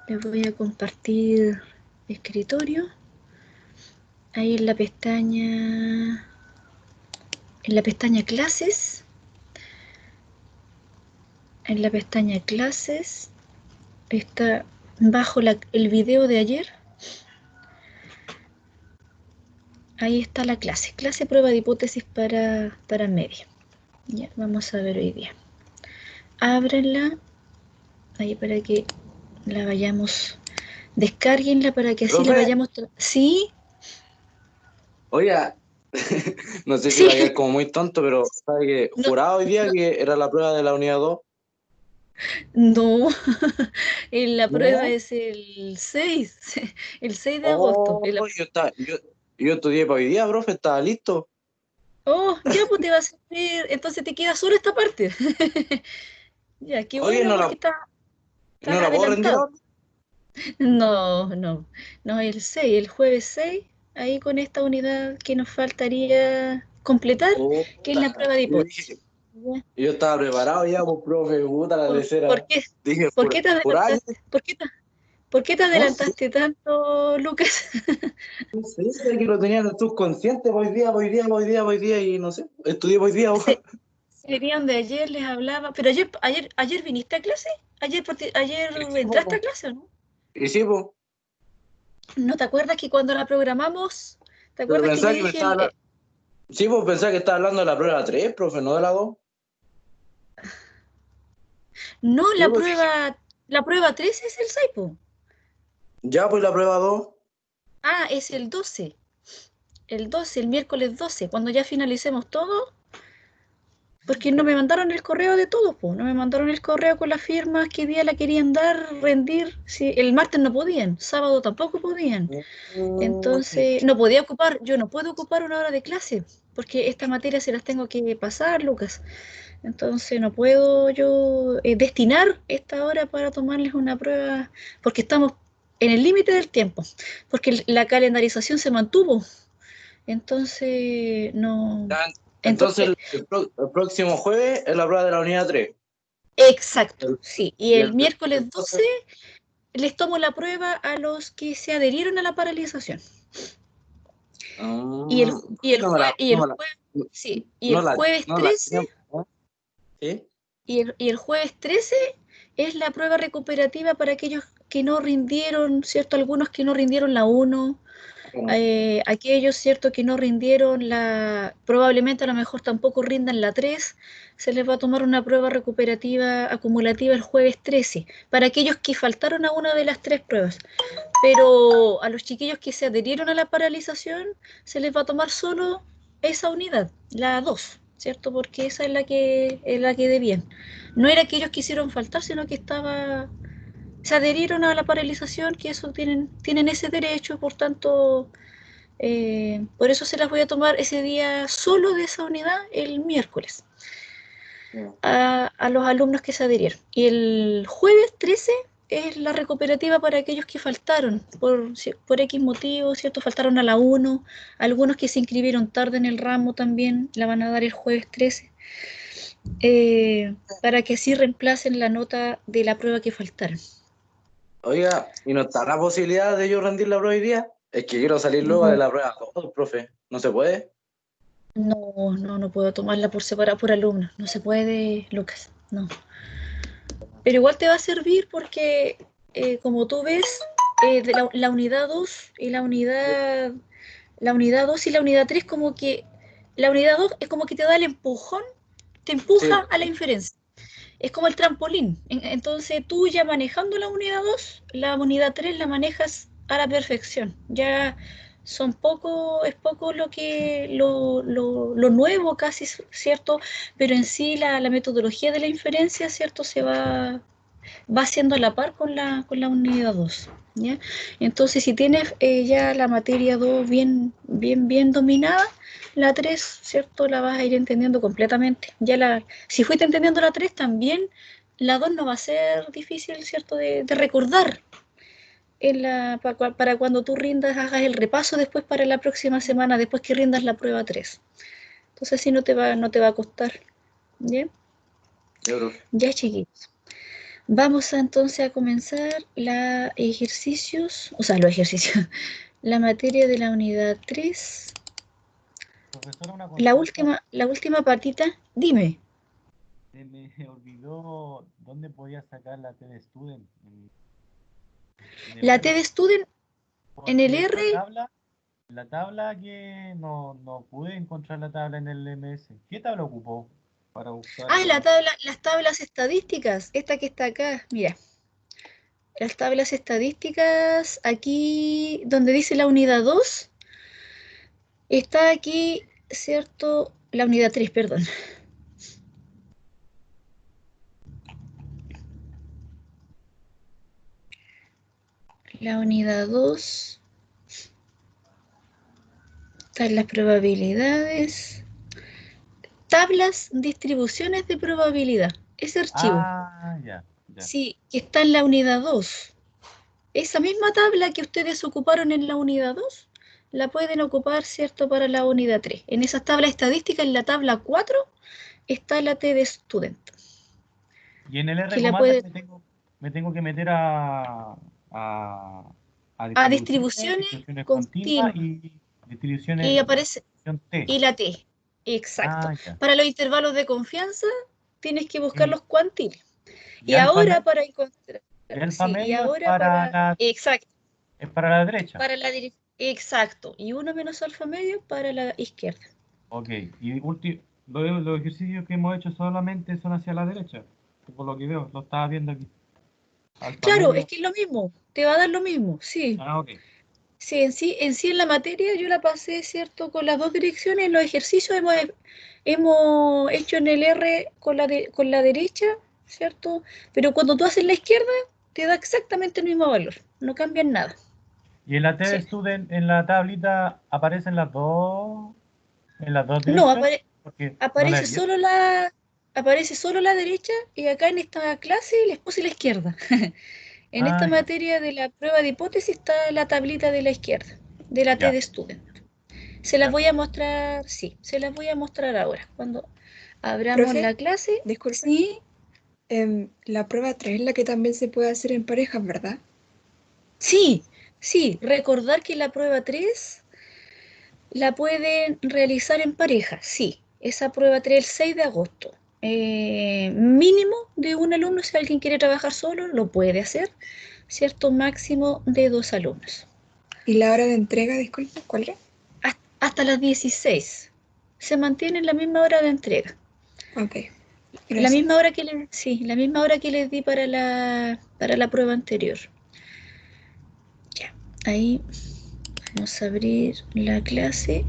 Les voy a compartir escritorio. Ahí en la pestaña clases, está bajo el video de ayer. Ahí está la clase prueba de hipótesis para media. Ya, vamos a ver hoy día. Ábranla ahí para que la vayamos, descárguenla para que así la Profe, vayamos. ¿Sí? oiga, no sé si va a quedar Sí. como muy tonto, pero sabe que No, juraba hoy día que era la prueba de la unidad 2. no. La prueba No. es el 6, el 6 de agosto. Oh, yo estudié para hoy día, profe, estaba listo. Oh, ya pues te va a servir, entonces te queda solo esta parte. Ya, qué Oye, bueno porque estás no la puedo rendir adelantado. ahora. No, no, no, el 6, el jueves 6, ahí con esta unidad que nos faltaría completar, Oh, que es la puta. prueba de Yo hipótesis. dije, ¿Ya? yo estaba preparado ya, pues, profe, puta la ¿Por lecera. qué? Dije, ¿Por qué te por ahí, adelantaste? ¿Por qué te no sé, adelantaste tanto, Lucas? no sé, sé que lo tenía en el subconsciente hoy día, y no sé, estudié hoy día. Se, serían de ayer, les hablaba, pero ayer viniste a clase, ayer Y sí, entraste po. a clase, ¿o no? Y sí, po. ¿No te acuerdas que cuando la programamos, te Pero acuerdas que yo pensaba que me dije, estaba sí, pues pensaba que estaba hablando de la prueba 3, profe, no de la 2. no, Sí, pues dije, la prueba 3 es el 6, po. ya, pues la prueba 2. Ah, es el 12. El 12, el miércoles 12, cuando ya finalicemos todo, porque no me mandaron el correo de todo, pues, no me mandaron el correo con las firmas, qué día la querían dar, rendir, sí, el martes no podían, sábado tampoco podían, entonces no podía ocupar, yo no puedo ocupar una hora de clase, porque esta materia se las tengo que pasar, Lucas, entonces no puedo yo destinar esta hora para tomarles una prueba, porque estamos en el límite del tiempo, porque la calendarización se mantuvo, entonces no, Ya, entonces entonces el próximo jueves es la prueba de la unidad 3. exacto, El- sí. Y y el el, miércoles 12 entonces, les tomo la prueba a los que se adherieron a la paralización. Y el, y el, no me jue, la, y no el me la, jueves, sí, y el no la, jueves no la 13, tienen, ¿no? ¿Sí? y el jueves 13 es la prueba recuperativa para aquellos que no rindieron, ¿cierto? Algunos que no rindieron la uno, aquellos, ¿cierto?, que no rindieron probablemente a lo mejor tampoco rindan la 3, se les va a tomar una prueba recuperativa acumulativa el jueves 13, para aquellos que faltaron a una de las tres pruebas. Pero a los chiquillos que se adherieron a la paralización, se les va a tomar solo esa unidad, la 2, ¿cierto? Porque esa es la que debían. No era que ellos quisieron faltar, sino que se adherieron a la paralización, que eso tienen ese derecho, por tanto, por eso se las voy a tomar ese día solo de esa unidad el miércoles No. a los alumnos que se adhirieron. Y el jueves 13 es la recuperativa para aquellos que faltaron por X motivo, ¿cierto? Faltaron a la 1, algunos que se inscribieron tarde en el ramo también la van a dar el jueves 13, para que así reemplacen la nota de la prueba que faltaron. Oiga, ¿y no está la posibilidad de yo rendir la prueba hoy día? Es que quiero salir luego de No, la prueba 2, profe. ¿No se puede? no puedo tomarla por separado por alumnos, no se puede, Lucas, no. Pero igual te va a servir porque, como tú ves, de la unidad 2 y la unidad 2 y la unidad 3 como que la unidad 2 es como que te da el empujón, te Sí. empuja a la inferencia. Es como el trampolín. Entonces tú ya manejando la unidad 2, la unidad 3 la manejas a la perfección. Ya es poco lo nuevo casi, ¿cierto? Pero en sí la metodología de la inferencia, ¿cierto? Va siendo a la par con la unidad 2, ¿ya? Entonces, si tienes ya la materia 2 bien dominada, la 3, ¿cierto? La vas a ir entendiendo completamente. Si fuiste entendiendo la 3 también la 2 no va a ser difícil, ¿cierto? De recordar para cuando tú rindas, hagas el repaso después para la próxima semana, después que rindas la prueba 3. Entonces, sí no te va a costar, ¿ya? Ya, profe. Ya, chiquitos. Vamos entonces a comenzar los ejercicios, la materia de la unidad 3. Profesora, una La consulta. última patita, dime. Se me olvidó dónde podía sacar la TD Student. En el La R. TD Student en el Porque R. la tabla que no pude encontrar la tabla en el MS. ¿Qué tabla ocupó para buscar Ah, las tablas estadísticas, esta que está acá, mira. Las tablas estadísticas, aquí donde dice la unidad 2, está aquí, ¿cierto? La unidad 3, perdón. La unidad 2, están las probabilidades. Tablas, distribuciones de probabilidad. Ese archivo, Ah, ya. sí, que está en la unidad 2. Esa misma tabla que ustedes ocuparon en la unidad 2, la pueden ocupar, ¿cierto?, para la unidad 3. En esas tablas estadísticas, en la tabla 4, está la T de Student, Y en el R que la Commander puede me tengo que meter a a distribuciones, distribuciones distribuciones continuas continuas y distribuciones y aparece distribución T. y la T. Exacto. Ah, ya. Para los intervalos de confianza tienes que buscar Y, los cuantiles. y Y alfa ahora medio, para encontrar, y alfa sí, y medio ahora para, exacto, es para la derecha. para la exacto, y uno menos alfa medio para la izquierda. Ok. Y los ejercicios que hemos hecho solamente son hacia la derecha. Por lo que veo, lo estaba viendo aquí. Alfa Claro, es medio. que es lo mismo, te va a dar lo mismo, sí. Ah, ok. Sí, en sí en la materia yo la pasé, ¿cierto? Con las dos direcciones, los ejercicios hemos hecho en el R con la derecha, ¿cierto? Pero cuando tú haces la izquierda, te da exactamente el mismo valor, no cambian nada. Y en la TD Sí. Student, en la tablita, aparecen en las dos No, direcciones, porque no la he aparece visto. solo aparece solo la derecha y acá en esta clase les puse la izquierda. En esta Ah, ya, materia de la prueba de hipótesis está la tablita de la izquierda, de la T ya, de Student. Se las ya. voy a mostrar, sí, se las voy a mostrar ahora, cuando abramos Profe, la clase. disculpe. Sí, La prueba 3 es la que también se puede hacer en parejas, ¿verdad? sí, sí, recordar que la prueba 3 la pueden realizar en pareja, sí. Esa prueba 3 el 6 de agosto. Mínimo de un alumno, si alguien quiere trabajar solo, lo puede hacer, ¿cierto? Máximo de 2 alumnos. ¿Y la hora de entrega, disculpe, cuál era? Hasta las 16. Se mantiene la misma hora de entrega. Ok, La misma gracias. hora sí, la misma hora que les di para la prueba anterior. Ya, ahí vamos a abrir la clase.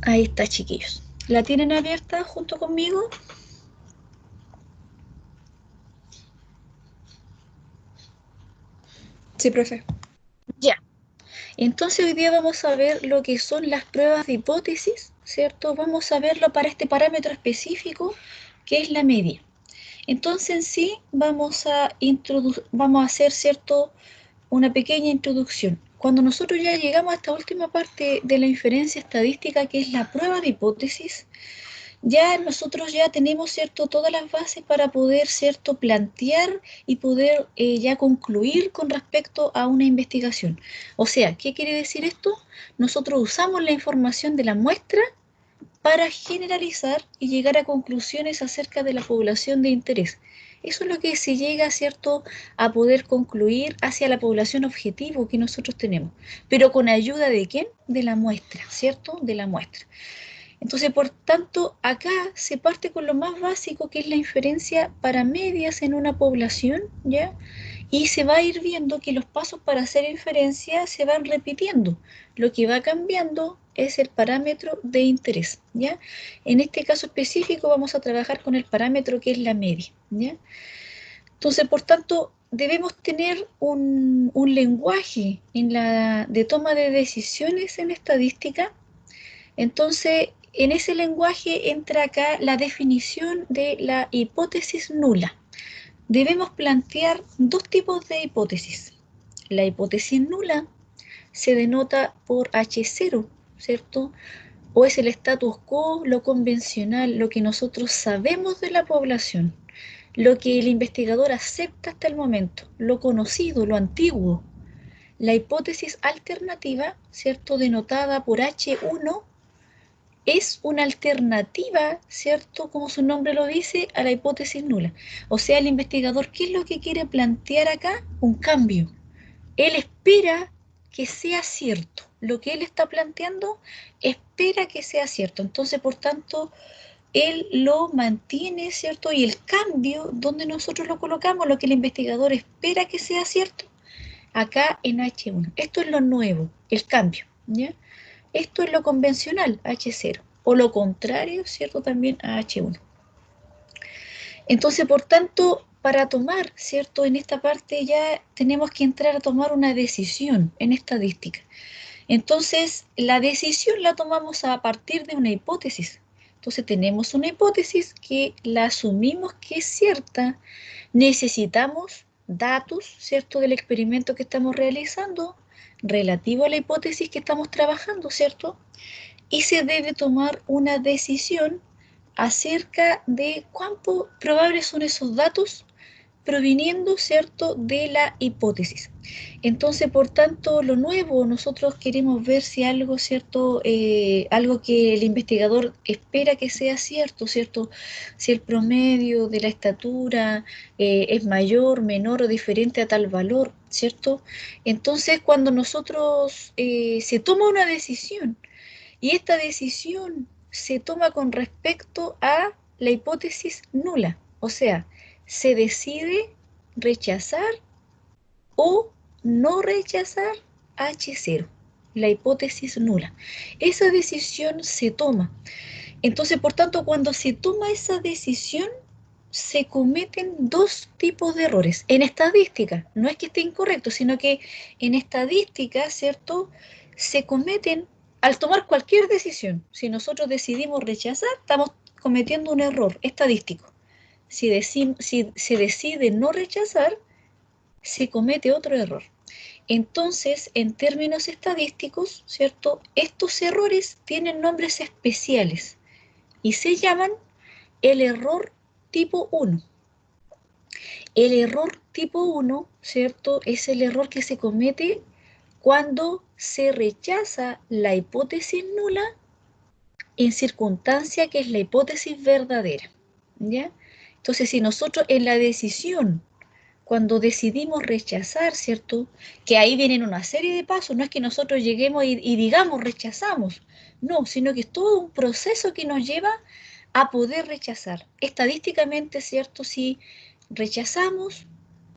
Ahí está, chiquillos. ¿La tienen abierta junto conmigo? Sí, profe. Ya. Entonces hoy día vamos a ver lo que son las pruebas de hipótesis, ¿cierto? Vamos a verlo para este parámetro específico que es la media. Entonces en sí vamos a hacer, ¿cierto?, una pequeña introducción. Cuando nosotros ya llegamos a esta última parte de la inferencia estadística, que es la prueba de hipótesis, ya nosotros ya tenemos, ¿cierto?, todas las bases para poder, ¿cierto?, plantear y poder ya concluir con respecto a una investigación. O sea, ¿qué quiere decir esto? Nosotros usamos la información de la muestra para generalizar y llegar a conclusiones acerca de la población de interés. Eso es lo que se llega, ¿cierto?, a poder concluir hacia la población objetivo que nosotros tenemos. Pero con ayuda de quién? De la muestra, ¿cierto? De la muestra. Entonces, por tanto, acá se parte con lo más básico, que es la inferencia para medias en una población, ¿ya? Y se va a ir viendo que los pasos para hacer inferencia se van repitiendo. Lo que va cambiando es el parámetro de interés, ¿ya? En este caso específico vamos a trabajar con el parámetro que es la media, ¿ya? Entonces, por tanto, debemos tener un lenguaje de toma de decisiones en estadística. Entonces, en ese lenguaje entra acá la definición de la hipótesis nula. Debemos plantear dos tipos de hipótesis. La hipótesis nula se denota por H0, ¿cierto? O es el status quo, lo convencional, lo que nosotros sabemos de la población. lo que el investigador acepta hasta el momento, lo conocido, lo antiguo. La hipótesis alternativa, ¿cierto?, denotada por H1, es una alternativa, ¿cierto?, como su nombre lo dice, a la hipótesis nula. O sea, el investigador, ¿qué es lo que quiere plantear acá? Un cambio. Él espera que sea cierto. Lo que él está planteando, espera que sea cierto. Entonces, por tanto, él lo mantiene, ¿cierto? Y el cambio, donde nosotros lo colocamos, lo que el investigador espera que sea cierto, acá en H1. Esto es lo nuevo, el cambio, ¿ya? Esto es lo convencional, H0. O lo contrario, ¿cierto? También a H1. Entonces, por tanto, para tomar, ¿cierto? En esta parte ya tenemos que entrar a tomar una decisión en estadística. Entonces, la decisión la tomamos a partir de una hipótesis. Entonces, tenemos una hipótesis que la asumimos que es cierta. Necesitamos datos, ¿cierto?, del experimento que estamos realizando relativo a la hipótesis que estamos trabajando, ¿cierto? Y se debe tomar una decisión acerca de cuán probables son esos datos proviniendo, ¿cierto?, de la hipótesis. Entonces, por tanto, lo nuevo, nosotros queremos ver si algo, ¿cierto?, algo que el investigador espera que sea cierto, ¿cierto? Si el promedio de la estatura es mayor, menor o diferente a tal valor, ¿cierto? Entonces, cuando nosotros se toma una decisión y esta decisión se toma con respecto a la hipótesis nula, o sea, se decide rechazar o no rechazar H0, la hipótesis nula. Esa decisión se toma. Entonces, por tanto, cuando se toma esa decisión, se cometen dos tipos de errores. En estadística, no es que esté incorrecto, sino que en estadística, ¿cierto?, se cometen, al tomar cualquier decisión, si nosotros decidimos rechazar, estamos cometiendo un error estadístico. Si se decide no rechazar, se comete otro error. Entonces, en términos estadísticos, ¿cierto?, estos errores tienen nombres especiales y se llaman el error tipo 1. El error tipo 1, ¿cierto?, es el error que se comete cuando se rechaza la hipótesis nula en circunstancia que es la hipótesis verdadera, ¿ya? Entonces, si nosotros en la decisión, cuando decidimos rechazar, ¿cierto?, que ahí vienen una serie de pasos, no es que nosotros lleguemos y digamos rechazamos, no, sino que es todo un proceso que nos lleva a poder rechazar. Estadísticamente, ¿cierto?, si rechazamos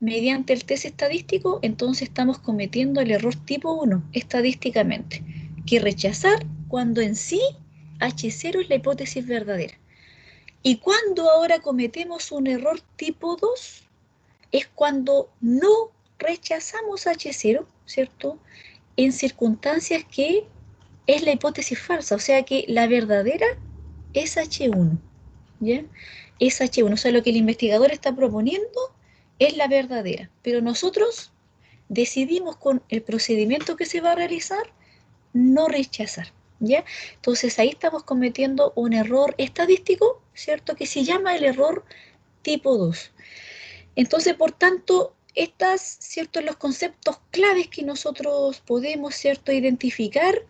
mediante el test estadístico, entonces estamos cometiendo el error tipo 1, estadísticamente, que rechazar cuando en sí H0 es la hipótesis verdadera. Y cuando ahora cometemos un error tipo 2, es cuando no rechazamos H0, ¿cierto?, en circunstancias que es la hipótesis falsa, o sea que la verdadera es H1, ¿ya? Es H1, o sea, lo que el investigador está proponiendo es la verdadera, pero nosotros decidimos con el procedimiento que se va a realizar no rechazar, ¿ya? Entonces ahí estamos cometiendo un error estadístico, ¿cierto?, que se llama el error tipo 2. Entonces, por tanto, estas, ¿cierto?, los conceptos claves que nosotros podemos, ¿cierto?, identificar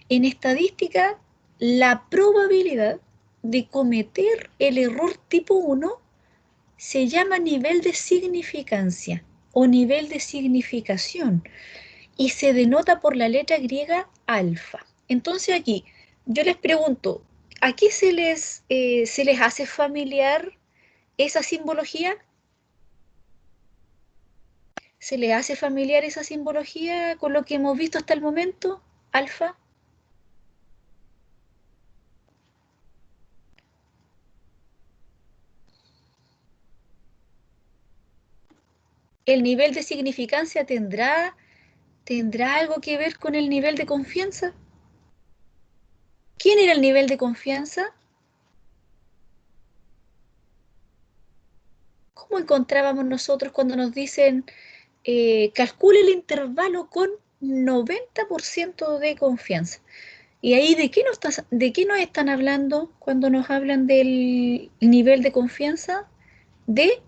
en estadística, la probabilidad de cometer el error tipo 1 se llama nivel de significancia o nivel de significación y se denota por la letra griega alfa. Entonces aquí, yo les pregunto, ¿a qué se les hace familiar esa simbología? ¿Se les hace familiar esa simbología con lo que hemos visto hasta el momento? Alfa. ¿El nivel de significancia tendrá algo que ver con el nivel de confianza? ¿Quién era el nivel de confianza? ¿Cómo encontrábamos nosotros cuando nos dicen calcule el intervalo con 90% de confianza? ¿Y ahí de qué nos están hablando cuando nos hablan del nivel de confianza? De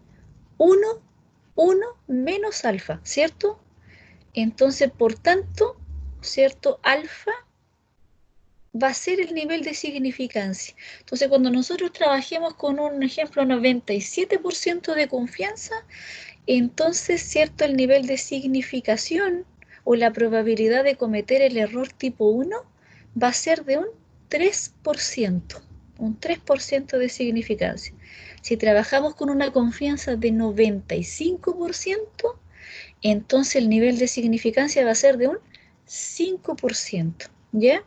1, 1 menos alfa, ¿cierto? Entonces, por tanto, ¿cierto? Alfa va a ser el nivel de significancia. Entonces, cuando nosotros trabajemos con un ejemplo 97% de confianza, entonces, ¿cierto? El nivel de significación o la probabilidad de cometer el error tipo 1 va a ser de un 3%, un 3% de significancia. Si trabajamos con una confianza de 95%, entonces el nivel de significancia va a ser de un 5%, ¿ya?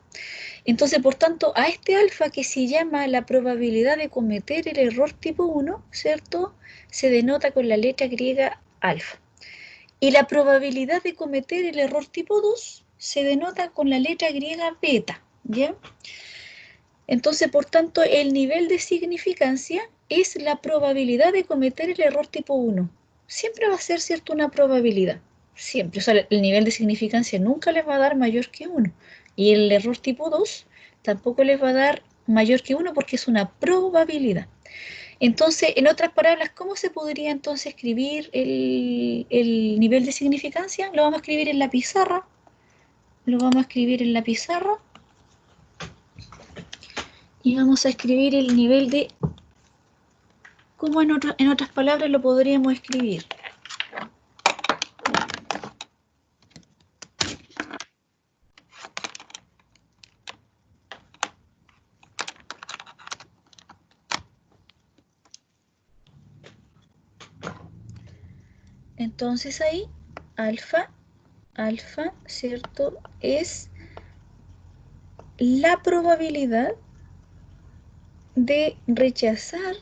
Entonces, por tanto, a este alfa que se llama la probabilidad de cometer el error tipo 1, ¿cierto? Se denota con la letra griega alfa. Y la probabilidad de cometer el error tipo 2 se denota con la letra griega beta, ¿ya? Entonces, por tanto, el nivel de significancia es la probabilidad de cometer el error tipo 1. Siempre va a ser, ¿cierto?, una probabilidad. Siempre. O sea, el nivel de significancia nunca les va a dar mayor que 1. Y el error tipo 2 tampoco les va a dar mayor que 1 porque es una probabilidad. Entonces, en otras palabras, ¿cómo se podría entonces escribir el nivel de significancia? Lo vamos a escribir en la pizarra. Lo vamos a escribir en la pizarra. Y vamos a escribir el nivel de... ¿Cómo en otras palabras lo podríamos escribir? Entonces ahí, alfa, ¿cierto? Es la probabilidad de rechazar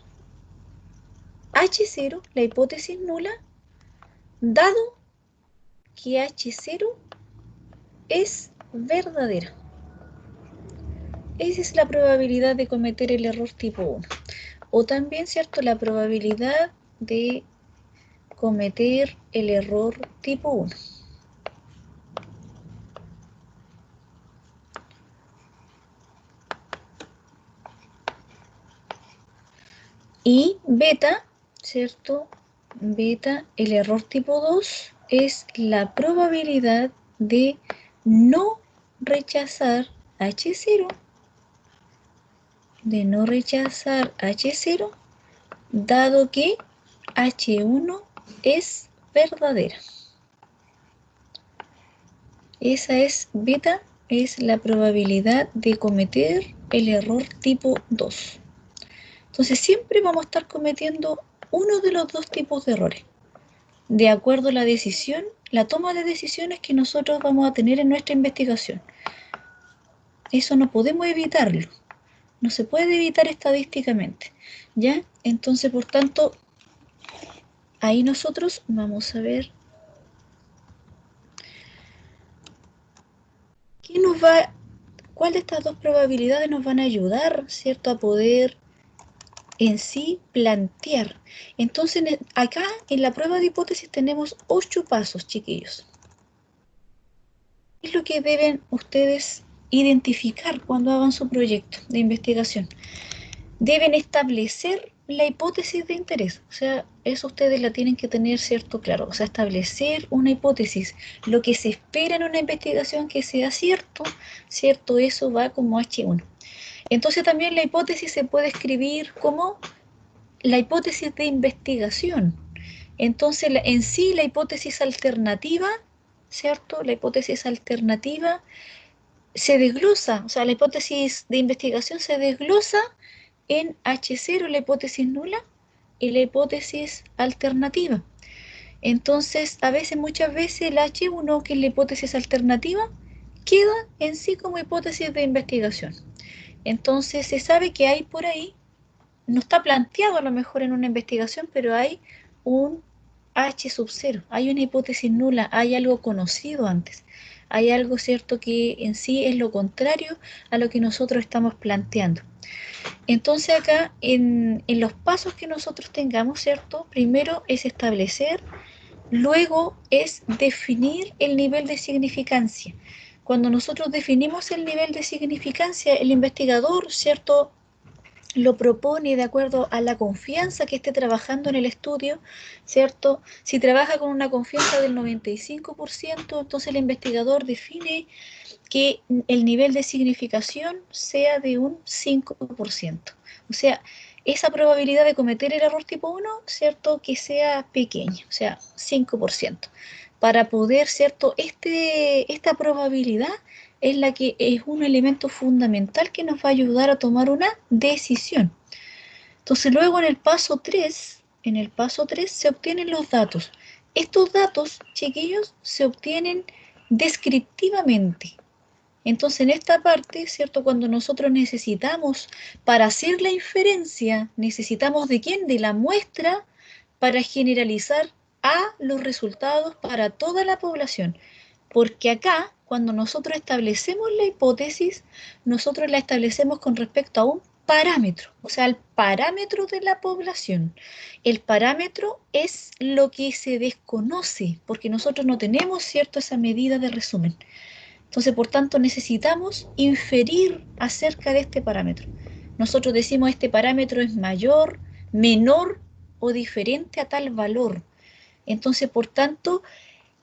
H0, la hipótesis nula, dado que H0 es verdadera. Esa es la probabilidad de cometer el error tipo 1. O también, ¿cierto?, la probabilidad de cometer el error tipo 1. Y beta, ¿cierto? Beta, el error tipo 2 es la probabilidad de no rechazar H0, dado que H1 es verdadera. Esa es beta, es la probabilidad de cometer el error tipo 2. Entonces siempre vamos a estar cometiendo uno de los dos tipos de errores, de acuerdo a la decisión, la toma de decisiones que nosotros vamos a tener en nuestra investigación. Eso no podemos evitarlo, no se puede evitar estadísticamente, ¿ya? Entonces, por tanto, ahí nosotros vamos a ver cuál de estas dos probabilidades nos van a ayudar, ¿cierto?, a poder en sí plantear. Entonces, acá en la prueba de hipótesis tenemos 8 pasos, chiquillos. ¿Qué es lo que deben ustedes identificar cuando hagan su proyecto de investigación? Deben establecer la hipótesis de interés. O sea, eso ustedes la tienen que tener, ¿cierto?, claro. O sea, establecer una hipótesis. Lo que se espera en una investigación que sea cierto, ¿cierto? Eso va como H1. Entonces también la hipótesis se puede escribir como la hipótesis de investigación. Entonces, en sí, la hipótesis alternativa, ¿cierto? La hipótesis alternativa se desglosa, o sea, la hipótesis de investigación se desglosa en H0, la hipótesis nula, y la hipótesis alternativa. Entonces, muchas veces, el H1, que es la hipótesis alternativa, queda en sí como hipótesis de investigación. Entonces, se sabe que hay por ahí, no está planteado a lo mejor en una investigación, pero hay un H sub 0, hay una hipótesis nula, hay algo conocido antes, hay algo cierto que en sí es lo contrario a lo que nosotros estamos planteando. Entonces acá en los pasos que nosotros tengamos, ¿cierto? Primero es establecer, luego es definir el nivel de significancia. Cuando nosotros definimos el nivel de significancia, el investigador, ¿cierto?, lo propone de acuerdo a la confianza que esté trabajando en el estudio, ¿cierto? Si trabaja con una confianza del 95%, entonces el investigador define que el nivel de significación sea de un 5%. O sea, esa probabilidad de cometer el error tipo 1, ¿cierto? Que sea pequeña, o sea, 5%. Para poder, ¿cierto? Esta probabilidad es la que es un elemento fundamental que nos va a ayudar a tomar una decisión. Entonces, luego en el paso 3 se obtienen los datos. Estos datos, chiquillos, se obtienen descriptivamente. Entonces, en esta parte, ¿cierto? Cuando nosotros necesitamos, para hacer la inferencia, necesitamos ¿de quién? De la muestra para generalizar a los resultados para toda la población. Porque acá, cuando nosotros establecemos la hipótesis, nosotros la establecemos con respecto a un parámetro, o sea, el parámetro de la población. El parámetro es lo que se desconoce, porque nosotros no tenemos, ¿cierto?, esa medida de resumen. Entonces, por tanto, necesitamos inferir acerca de este parámetro. Nosotros decimos este parámetro es mayor, menor o diferente a tal valor. Entonces, por tanto,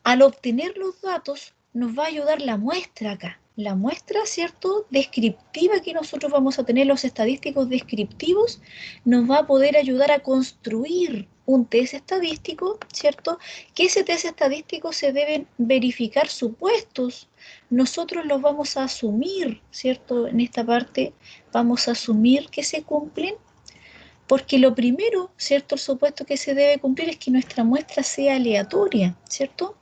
al obtener los datos, nos va a ayudar la muestra acá. La muestra, ¿cierto?, descriptiva que nosotros vamos a tener, los estadísticos descriptivos, nos va a poder ayudar a construir un test estadístico, ¿cierto? Que ese test estadístico se deben verificar supuestos. Nosotros los vamos a asumir, ¿cierto? En esta parte vamos a asumir que se cumplen, porque lo primero, ¿cierto?, el supuesto que se debe cumplir es que nuestra muestra sea aleatoria, ¿cierto?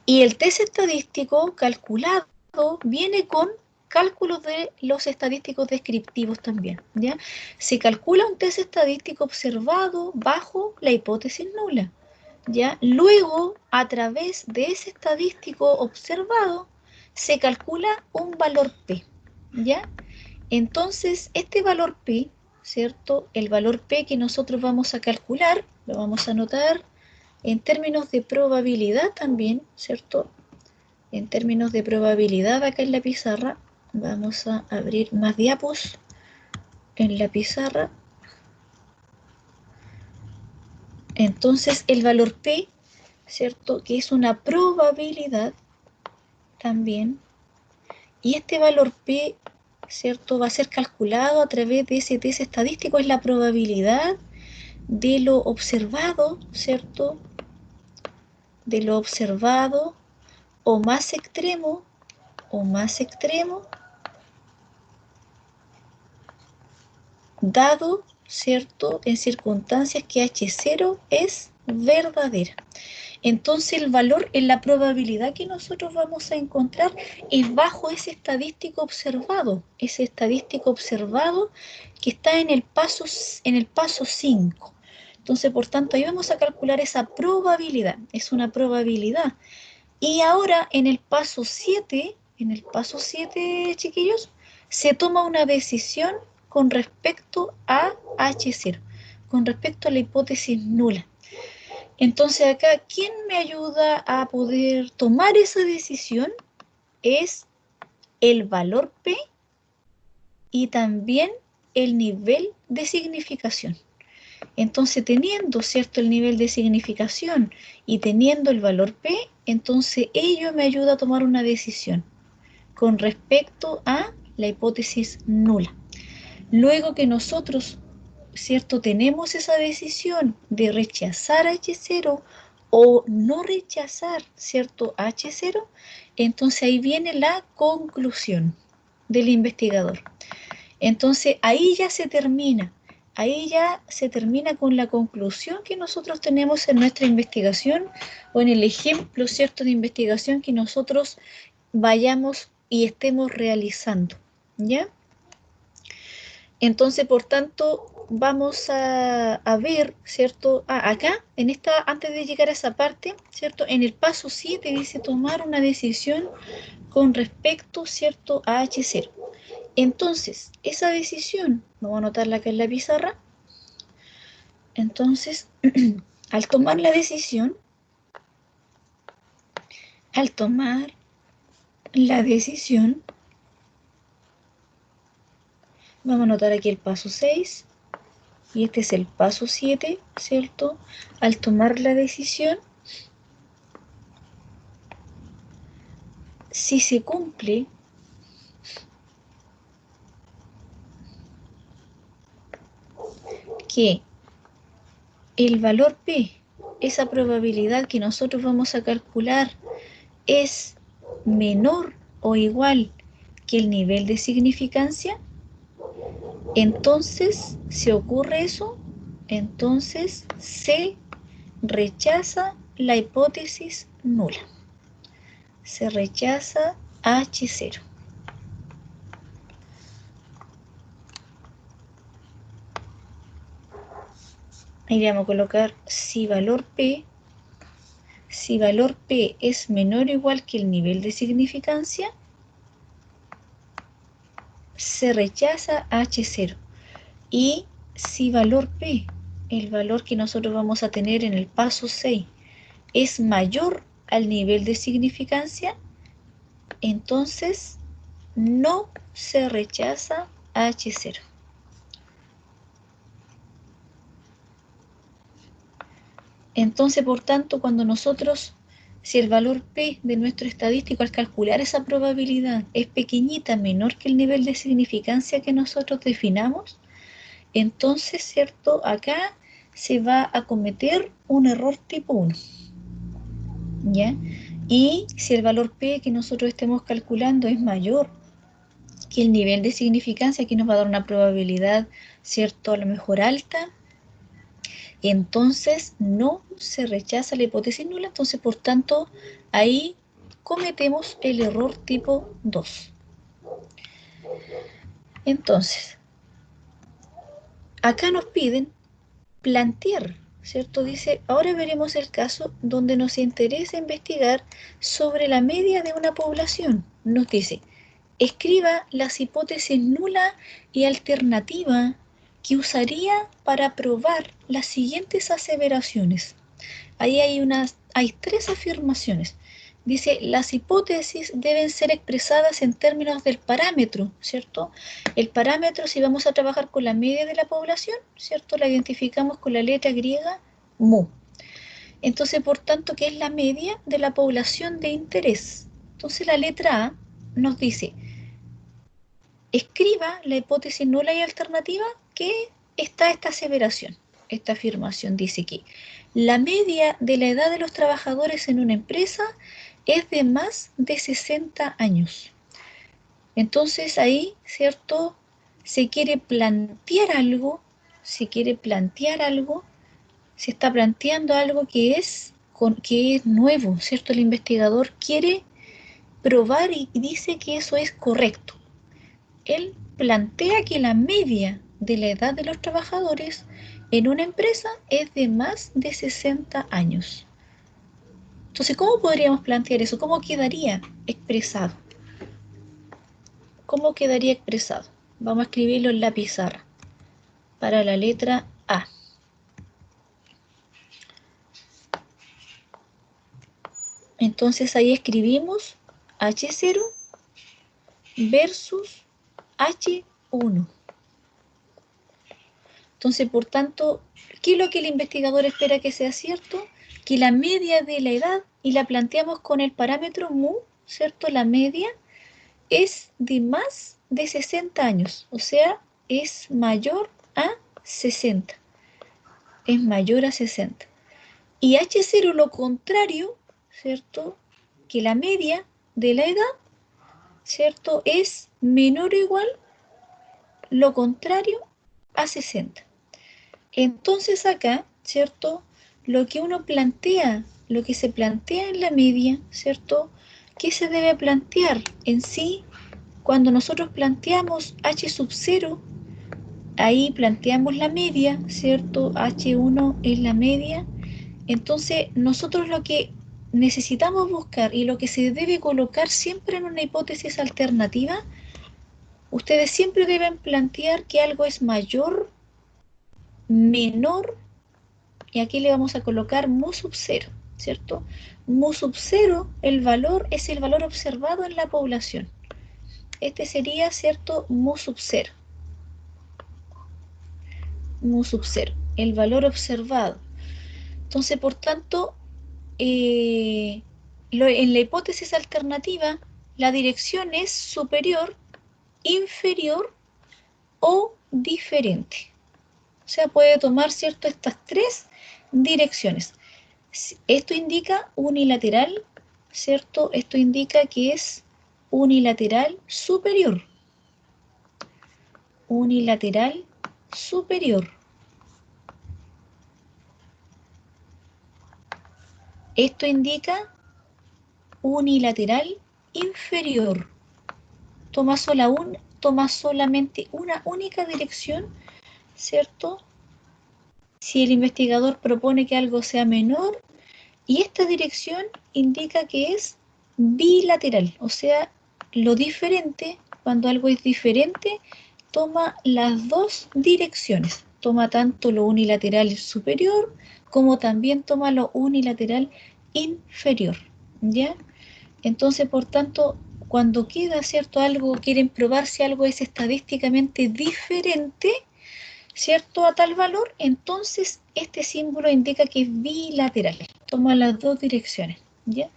Y el test estadístico calculado viene con cálculos de los estadísticos descriptivos también, ¿ya? Se calcula un test estadístico observado bajo la hipótesis nula, ¿ya? Luego, a través de ese estadístico observado, se calcula un valor P, ¿ya? Entonces, este valor P, ¿cierto? El valor P que nosotros vamos a calcular, lo vamos a anotar en términos de probabilidad también, ¿cierto? En términos de probabilidad acá en la pizarra, vamos a abrir más diapos en la pizarra. Entonces el valor P, ¿cierto? Que es una probabilidad también. Y este valor P, ¿cierto? Va a ser calculado a través de ese test estadístico. Es la probabilidad de lo observado, ¿cierto? De lo observado o más extremo, dado, ¿cierto?, en circunstancias que H0 es verdadera. Entonces el valor en la probabilidad que nosotros vamos a encontrar es bajo ese estadístico observado que está en el paso 5. Entonces, por tanto, ahí vamos a calcular esa probabilidad, es una probabilidad. Y ahora en el paso 7, chiquillos, se toma una decisión con respecto a H0, con respecto a la hipótesis nula. Entonces acá, ¿quién me ayuda a poder tomar esa decisión? Es el valor P y también el nivel de significación. Entonces, teniendo, ¿cierto?, el nivel de significación y teniendo el valor P, entonces ello me ayuda a tomar una decisión con respecto a la hipótesis nula. Luego que nosotros, ¿cierto?, tenemos esa decisión de rechazar H0 o no rechazar, ¿cierto?, H0, entonces ahí viene la conclusión del investigador. Entonces ahí ya se termina con la conclusión que nosotros tenemos en nuestra investigación o en el ejemplo, ¿cierto?, de investigación que nosotros vayamos y estemos realizando, ¿ya? Entonces, por tanto, vamos a ver, ¿cierto? Acá, antes de llegar a esa parte, ¿cierto? En el paso 7 dice tomar una decisión con respecto, ¿cierto?, a H0. Entonces, esa decisión, vamos a anotarla acá en la pizarra. Entonces, al tomar la decisión, Vamos a anotar aquí el paso 6 y este es el paso 7, ¿cierto? Al tomar la decisión, si se cumple que el valor P, esa probabilidad que nosotros vamos a calcular, es menor o igual que el nivel de significancia, entonces, si ocurre eso, entonces se rechaza la hipótesis nula. Se rechaza H0. Ahí le vamos a colocar si valor P es menor o igual que el nivel de significancia, se rechaza H0. Y si valor P, el valor que nosotros vamos a tener en el paso 6, es mayor al nivel de significancia, entonces no se rechaza H0. Entonces, por tanto, cuando nosotros, si el valor P de nuestro estadístico al calcular esa probabilidad es pequeñita, menor que el nivel de significancia que nosotros definamos, entonces, ¿cierto? Acá se va a cometer un error tipo 1. ¿Ya? Y si el valor P que nosotros estemos calculando es mayor que el nivel de significancia, que nos va a dar una probabilidad, ¿cierto? A lo mejor alta, entonces no se rechaza la hipótesis nula, entonces por tanto ahí cometemos el error tipo 2. Entonces, acá nos piden plantear, ¿cierto? Dice, ahora veremos el caso donde nos interesa investigar sobre la media de una población. Nos dice, escriba las hipótesis nula y alternativa que usaría para probar las siguientes aseveraciones. Ahí hay 3 afirmaciones. Dice, las hipótesis deben ser expresadas en términos del parámetro, ¿cierto? El parámetro, si vamos a trabajar con la media de la población, ¿cierto? La identificamos con la letra griega mu. Entonces, por tanto, ¿qué es la media de la población de interés? Entonces, la letra A nos dice, escriba la hipótesis nula y alternativa que está esta aseveración. Esta afirmación dice que la media de la edad de los trabajadores en una empresa es de más de 60 años. Entonces ahí, ¿cierto? Se quiere plantear algo, se está planteando algo que es nuevo, ¿cierto? El investigador quiere probar y dice que eso es correcto. Él plantea que la media de la edad de los trabajadores en una empresa es de más de 60 años. Entonces, ¿cómo podríamos plantear eso? ¿Cómo quedaría expresado? ¿Cómo quedaría expresado? Vamos a escribirlo en la pizarra para la letra A. Entonces ahí escribimos H0 versus H1. Entonces, por tanto, ¿qué es lo que el investigador espera que sea cierto? Que la media de la edad, y la planteamos con el parámetro mu, ¿cierto? La media es de más de 60 años, o sea, es mayor a 60. Es mayor a 60. Y H0 lo contrario, ¿cierto? Que la media de la edad, ¿cierto? Es menor o igual, lo contrario, a 60. Entonces acá, ¿cierto? Lo que uno plantea, lo que se plantea en la media, ¿cierto? ¿Qué se debe plantear en sí? Cuando nosotros planteamos H sub 0, ahí planteamos la media, ¿cierto? H1 es la media. Entonces nosotros lo que necesitamos buscar y lo que se debe colocar siempre en una hipótesis alternativa, ustedes siempre deben plantear que algo es mayor, menor, y aquí le vamos a colocar mu sub 0, ¿cierto? Mu sub 0, el valor es el valor observado en la población. Este sería, ¿cierto? Mu sub 0. mu sub 0, el valor observado. Entonces, por tanto, en la hipótesis alternativa, la dirección es superior, inferior o diferente. O sea, puede tomar, ¿cierto?, estas tres direcciones. Esto indica unilateral, ¿cierto? Esto indica que es unilateral superior. Unilateral superior. Esto indica unilateral inferior. Toma solamente una única dirección, ¿cierto? Si el investigador propone que algo sea menor, y esta dirección indica que es bilateral, o sea, lo diferente, cuando algo es diferente, toma las dos direcciones. Toma tanto lo unilateral superior como también toma lo unilateral inferior, ¿ya? Entonces, por tanto, cuando queda, ¿cierto?, algo, quieren probar si algo es estadísticamente diferente, ¿cierto?, a tal valor, entonces este símbolo indica que es bilateral, toma las dos direcciones, ¿ya?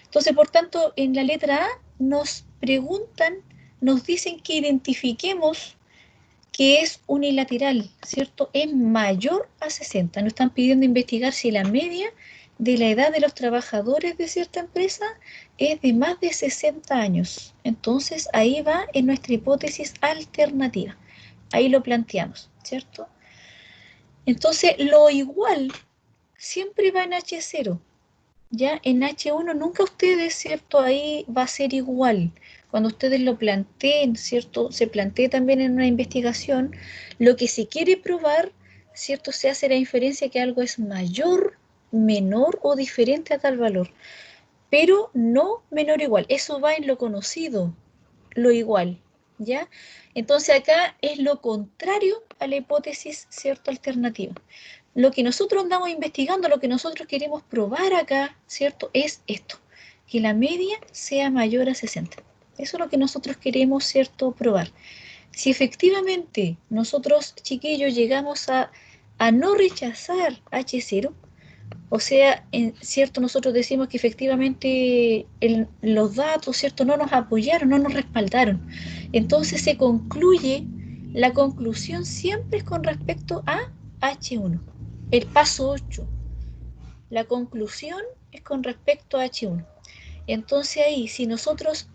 Entonces, por tanto, en la letra A nos preguntan, nos dicen que identifiquemos que es unilateral, ¿cierto? Es mayor a 60. Nos están pidiendo investigar si la media de la edad de los trabajadores de cierta empresa es de más de 60 años. Entonces, ahí va en nuestra hipótesis alternativa. Ahí lo planteamos, ¿cierto? Entonces, lo igual siempre va en H0. Ya en H1 nunca ustedes, ¿cierto? Ahí va a ser igual. Cuando ustedes lo planteen, ¿cierto? Se plantee también en una investigación, lo que se quiere probar, ¿cierto? Se hace la inferencia que algo es mayor, menor o diferente a tal valor, pero no menor o igual. Eso va en lo conocido, lo igual, ¿ya? Entonces acá es lo contrario a la hipótesis, ¿cierto?, alternativa. Lo que nosotros andamos investigando, lo que nosotros queremos probar acá, ¿cierto?, es esto, que la media sea mayor a 60. Eso es lo que nosotros queremos, ¿cierto?, probar. Si efectivamente nosotros, chiquillos, llegamos a no rechazar H0, o sea, cierto, nosotros decimos que efectivamente los datos, ¿cierto?, no nos apoyaron, no nos respaldaron. Entonces se concluye, la conclusión siempre es con respecto a H1. El paso 8, la conclusión es con respecto a H1. Entonces ahí, si nosotros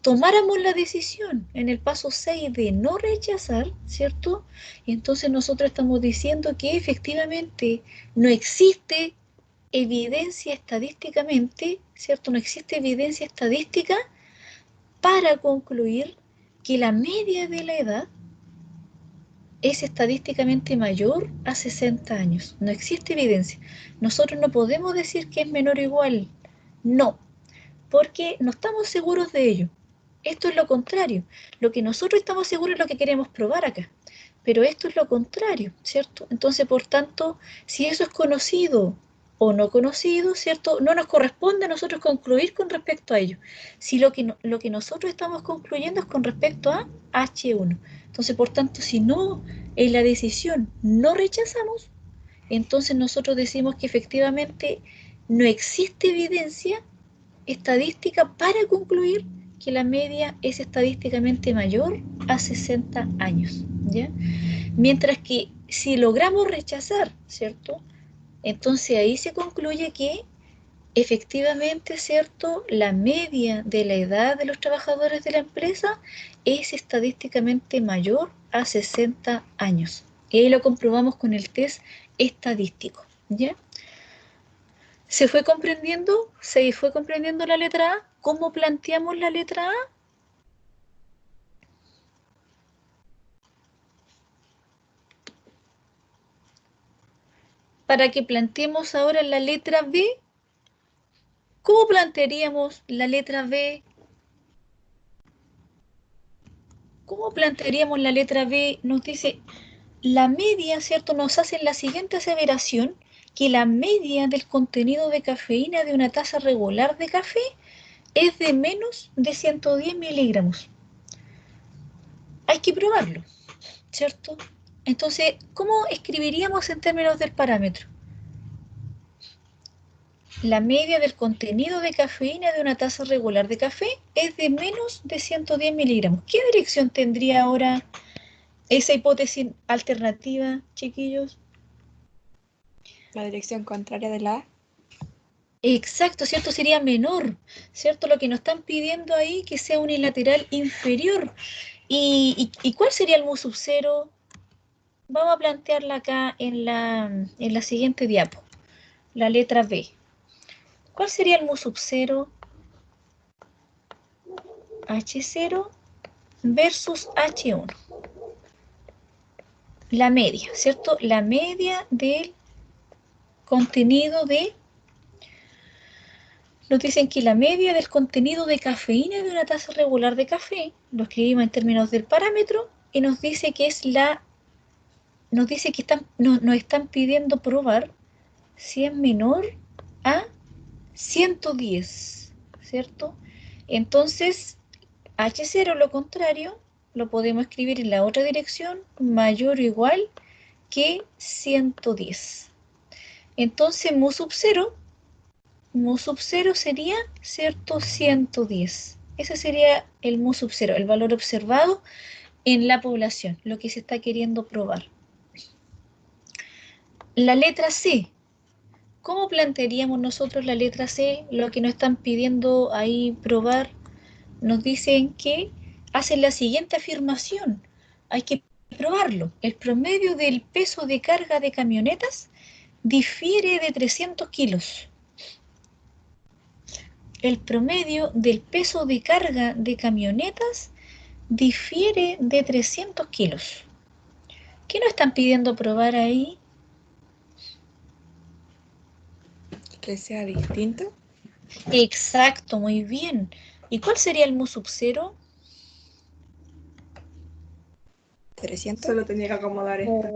tomáramos la decisión en el paso 6 de no rechazar, ¿cierto? Entonces nosotros estamos diciendo que efectivamente no existe evidencia estadísticamente, ¿cierto? No existe evidencia estadística para concluir que la media de la edad es estadísticamente mayor a 60 años. No existe evidencia. Nosotros no podemos decir que es menor o igual. No, porque no estamos seguros de ello. Esto es lo contrario. Lo que nosotros estamos seguros es lo que queremos probar acá. Pero esto es lo contrario, ¿cierto? Entonces, por tanto, si eso es conocido o no conocido, ¿cierto?, no nos corresponde a nosotros concluir con respecto a ello. Si lo que nosotros estamos concluyendo es con respecto a H1. Entonces, por tanto, si no, en la decisión no rechazamos, entonces nosotros decimos que efectivamente no existe evidencia estadística para concluir que la media es estadísticamente mayor a 60 años, ¿ya? Mientras que si logramos rechazar, ¿cierto?, entonces ahí se concluye que efectivamente, ¿cierto?, la media de la edad de los trabajadores de la empresa es estadísticamente mayor a 60 años. Y ahí lo comprobamos con el test estadístico, ¿ya? ¿Se fue comprendiendo? ¿Se fue comprendiendo la letra A? ¿Cómo planteamos la letra A? Para que planteemos ahora la letra B, ¿cómo plantearíamos la letra B? ¿Cómo plantearíamos la letra B? Nos dice, la media, ¿cierto? Nos hace la siguiente aseveración, que la media del contenido de cafeína de una taza regular de café es de menos de 110 miligramos. Hay que probarlo, ¿cierto? Entonces, ¿cómo escribiríamos en términos del parámetro? La media del contenido de cafeína de una taza regular de café es de menos de 110 miligramos. ¿Qué dirección tendría ahora esa hipótesis alternativa, chiquillos? La dirección contraria de la A. Exacto, ¿cierto? Sería menor, ¿cierto? Lo que nos están pidiendo ahí que sea unilateral inferior. ¿Y cuál sería el mu sub 0? Vamos a plantearla acá en la siguiente diapo, la letra B. ¿Cuál sería el mu sub 0? H0 versus H1. La media, ¿cierto? La media del contenido de... Nos dicen que la media del contenido de cafeína de una taza regular de café, lo escribimos en términos del parámetro, y nos dice que es la... Nos dice que nos están pidiendo probar si es menor a 110, ¿cierto? Entonces, H0, lo contrario, lo podemos escribir en la otra dirección, mayor o igual que 110. Entonces, mu sub 0 sería, ¿cierto? 110. Ese sería el mu sub 0, el valor observado en la población, lo que se está queriendo probar. La letra C. ¿Cómo plantearíamos nosotros la letra C? Lo que nos están pidiendo ahí probar, nos dicen que hacen la siguiente afirmación. Hay que probarlo. El promedio del peso de carga de camionetas difiere de 300 kilos. El promedio del peso de carga de camionetas difiere de 300 kilos. ¿Qué nos están pidiendo probar ahí? Que sea distinto. Exacto, muy bien. ¿Y cuál sería el mu sub 0? 300. Solo tenía que acomodar esta.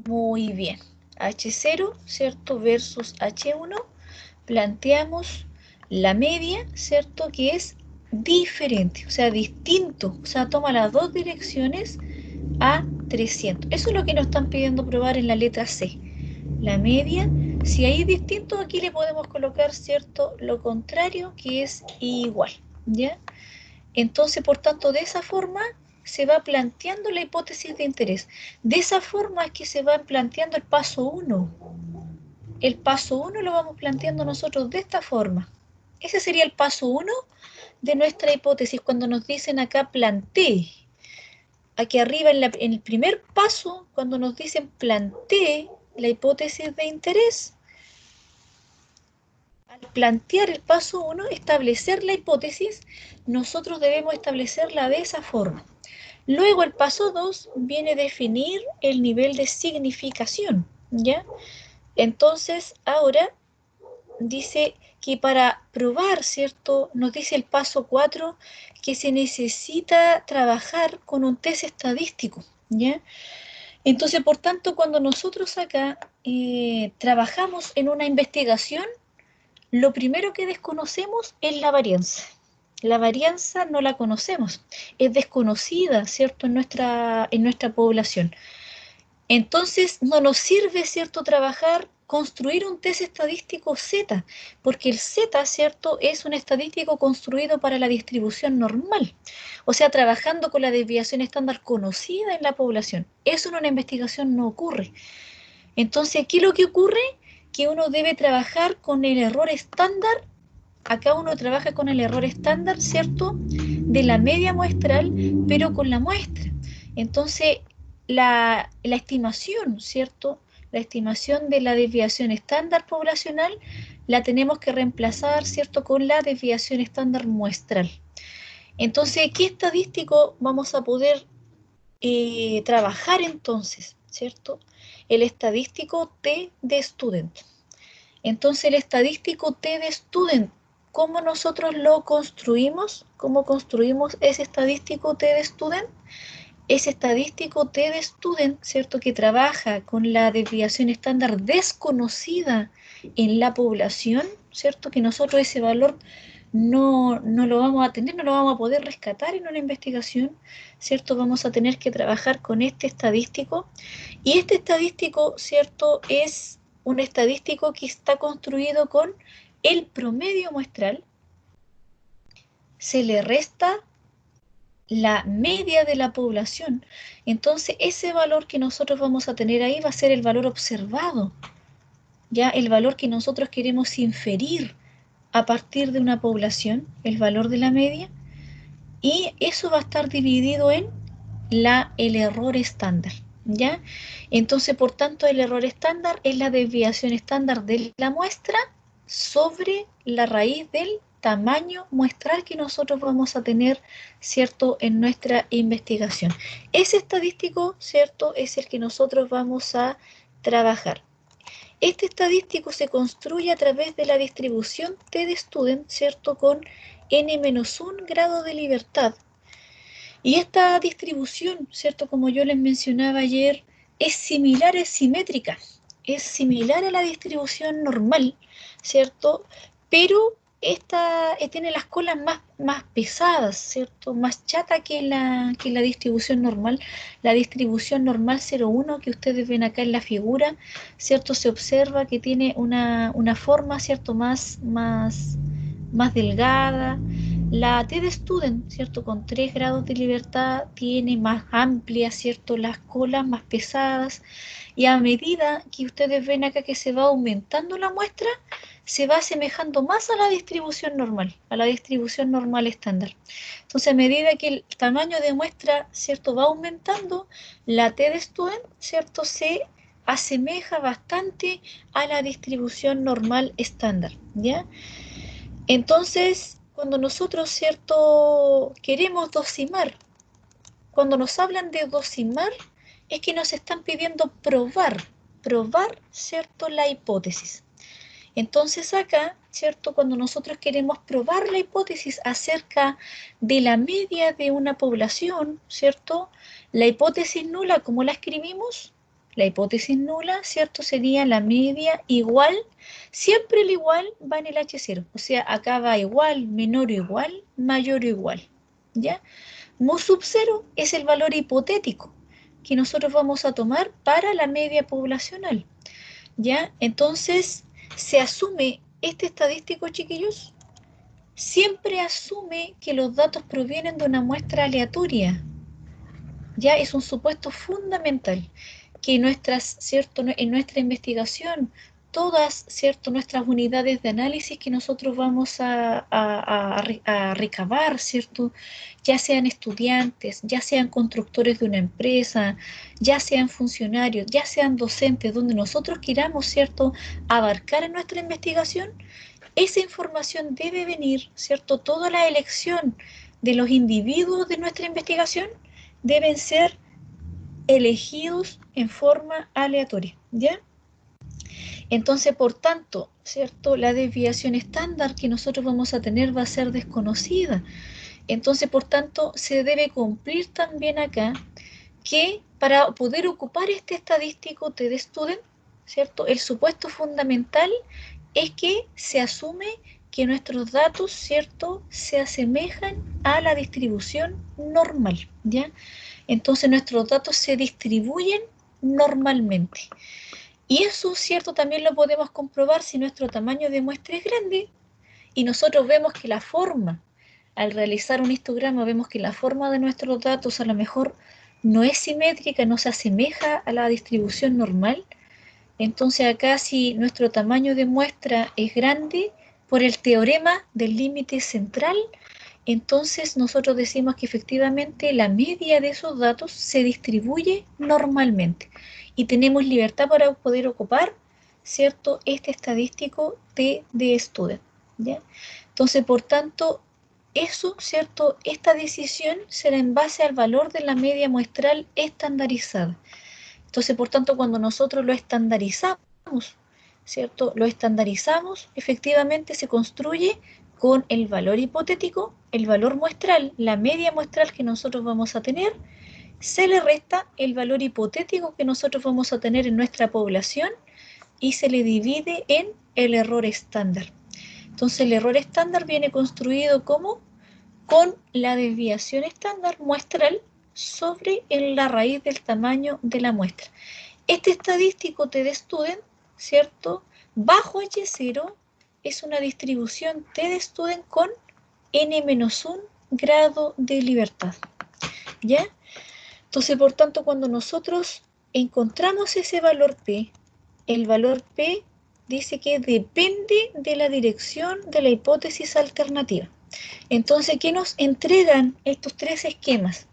Muy bien. H0, ¿cierto? Versus H1. Planteamos la media, ¿cierto? Que es diferente, o sea, distinto. O sea, toma las dos direcciones a 300. Eso es lo que nos están pidiendo probar en la letra C. La media, si ahí es distinto, aquí le podemos colocar, ¿cierto? Lo contrario, que es igual, ¿ya? Entonces, por tanto, de esa forma se va planteando la hipótesis de interés. De esa forma es que se va planteando el paso 1. El paso 1 lo vamos planteando nosotros de esta forma. Ese sería el paso 1 de nuestra hipótesis cuando nos dicen acá plantee. Aquí arriba en el primer paso, cuando nos dicen plantee la hipótesis de interés, al plantear el paso 1, establecer la hipótesis, nosotros debemos establecerla de esa forma. Luego el paso 2 viene a definir el nivel de significación, ¿ya? Entonces, ahora dice que para probar, ¿cierto? Nos dice el paso 4 que se necesita trabajar con un test estadístico, ¿ya? Entonces, por tanto, cuando nosotros acá trabajamos en una investigación, lo primero que desconocemos es la varianza. La varianza no la conocemos, es desconocida, ¿cierto? En nuestra población. Entonces, no nos sirve, ¿cierto?, construir un test estadístico Z, porque el Z, ¿cierto?, es un estadístico construido para la distribución normal, o sea, trabajando con la desviación estándar conocida en la población. Eso en una investigación no ocurre. Entonces, aquí lo que ocurre que uno debe trabajar con el error estándar. Acá uno trabaja con el error estándar, ¿cierto?, de la media muestral, pero con la muestra. Entonces, la estimación, ¿cierto?, la estimación de la desviación estándar poblacional la tenemos que reemplazar, ¿cierto?, con la desviación estándar muestral. Entonces, ¿qué estadístico vamos a poder trabajar entonces, ¿cierto? El estadístico T de student. Entonces, el estadístico T de student, ¿cómo nosotros lo construimos? ¿Cómo construimos ese estadístico T de student? Ese estadístico T de student, ¿cierto?, que trabaja con la desviación estándar desconocida en la población, ¿cierto?, que nosotros ese valor no lo vamos a tener, no lo vamos a poder rescatar en una investigación, ¿cierto? Vamos a tener que trabajar con este estadístico. Y este estadístico, ¿cierto? Es un estadístico que está construido con el promedio muestral, se le resta la media de la población. Entonces, ese valor que nosotros vamos a tener ahí va a ser el valor observado, ya el valor que nosotros queremos inferir a partir de una población, el valor de la media, y eso va a estar dividido en el error estándar, ¿ya? Entonces, por tanto, el error estándar es la desviación estándar de la muestra sobre la raíz del tamaño muestral que nosotros vamos a tener, ¿cierto?, en nuestra investigación. Ese estadístico, ¿cierto?, es el que nosotros vamos a trabajar. Este estadístico se construye a través de la distribución T-de-Student, ¿cierto?, con n-1 grado de libertad. Y esta distribución, ¿cierto?, como yo les mencionaba ayer, es similar, es simétrica, es similar a la distribución normal, ¿cierto? Pero esta tiene las colas más pesadas, ¿cierto? Más chata que la distribución normal. La distribución normal 0,1 que ustedes ven acá en la figura, ¿cierto? Se observa que tiene una forma, ¿cierto? Más delgada. La T-de-Student, ¿cierto? Con 3 grados de libertad, tiene más amplias, ¿cierto? Las colas más pesadas. Y a medida que ustedes ven acá que se va aumentando la muestra, se va asemejando más a la distribución normal estándar. Entonces, a medida que el tamaño de muestra, ¿cierto?, va aumentando, la T-de-Student, ¿cierto?, se asemeja bastante a la distribución normal estándar, ¿ya? Entonces, cuando nosotros, ¿cierto?, queremos dosimar, cuando nos hablan de dosimar, es que nos están pidiendo probar, ¿cierto?, la hipótesis. Entonces acá, ¿cierto?, cuando nosotros queremos probar la hipótesis acerca de la media de una población, ¿cierto?, la hipótesis nula, ¿cómo la escribimos? La hipótesis nula, ¿cierto?, sería la media igual, siempre el igual va en el H0, o sea, acá va igual, menor o igual, mayor o igual, ¿ya? Mu sub 0 es el valor hipotético que nosotros vamos a tomar para la media poblacional, ¿ya? Entonces, se asume, este estadístico, chiquillos, siempre asume que los datos provienen de una muestra aleatoria, ¿ya? Es un supuesto fundamental que ¿cierto?, en nuestra investigación, todas, ¿cierto?, nuestras unidades de análisis que nosotros vamos a recabar, ¿cierto?, ya sean estudiantes, ya sean constructores de una empresa, ya sean funcionarios, ya sean docentes, donde nosotros queramos, ¿cierto?, abarcar en nuestra investigación, esa información debe venir, ¿cierto?, toda la elección de los individuos de nuestra investigación deben ser elegidos en forma aleatoria, ¿ya? Entonces, por tanto, ¿cierto?, la desviación estándar que nosotros vamos a tener va a ser desconocida. Entonces, por tanto, se debe cumplir también acá que para poder ocupar este estadístico T-de-Student, ¿cierto?, el supuesto fundamental es que se asume que nuestros datos, ¿cierto?, se asemejan a la distribución normal, ¿ya? Entonces nuestros datos se distribuyen normalmente. Y eso, ¿cierto?, también lo podemos comprobar si nuestro tamaño de muestra es grande y nosotros vemos que la forma, al realizar un histograma, vemos que la forma de nuestros datos a lo mejor no es simétrica, no se asemeja a la distribución normal. Entonces acá, si nuestro tamaño de muestra es grande, por el teorema del límite central, entonces nosotros decimos que efectivamente la media de esos datos se distribuye normalmente y tenemos libertad para poder ocupar, ¿cierto?, este estadístico T-de-Student, ¿ya? Entonces, por tanto, eso, ¿cierto?, esta decisión será en base al valor de la media muestral estandarizada. Entonces, por tanto, cuando nosotros lo estandarizamos, ¿cierto?, lo estandarizamos, efectivamente se construye con el valor hipotético, el valor muestral, la media muestral que nosotros vamos a tener, se le resta el valor hipotético que nosotros vamos a tener en nuestra población y se le divide en el error estándar. Entonces el error estándar viene construido como con la desviación estándar muestral sobre la raíz del tamaño de la muestra. Este estadístico t-de-student, ¿cierto? Bajo H0 es una distribución t-de-student con n-1 grado de libertad, ¿ya? Entonces, por tanto, cuando nosotros encontramos ese valor P, el valor P dice que depende de la dirección de la hipótesis alternativa. Entonces, ¿qué nos entregan estos tres esquemas?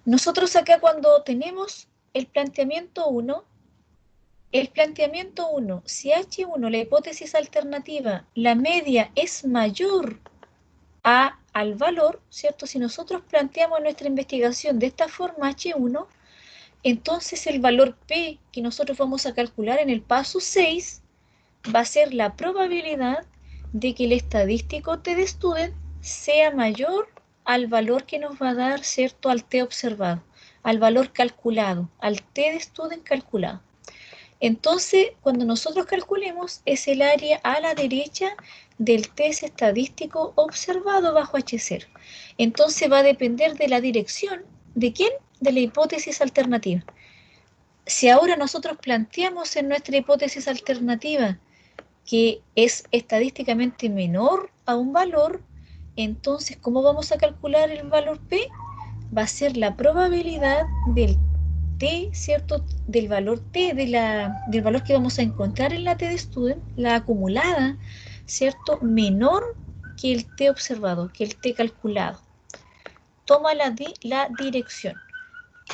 Nosotros acá cuando tenemos el planteamiento 1, si H1, la hipótesis alternativa, la media es mayor al valor, ¿cierto? Si nosotros planteamos nuestra investigación de esta forma H1, entonces el valor P que nosotros vamos a calcular en el paso 6 va a ser la probabilidad de que el estadístico t-de-student sea mayor al valor que nos va a dar, ¿cierto?, al t observado, al valor calculado, al t-de-student calculado. Entonces, cuando nosotros calculemos, es el área a la derecha del test estadístico observado bajo H0. Entonces va a depender de la dirección, ¿de quién? De la hipótesis alternativa. Si ahora nosotros planteamos en nuestra hipótesis alternativa que es estadísticamente menor a un valor, entonces, ¿cómo vamos a calcular el valor P? Va a ser la probabilidad del T, ¿cierto? Del valor T, del valor que vamos a encontrar en la t-de-student, la acumulada, ¿cierto? Menor que el T observado, que el T calculado. Toma la dirección.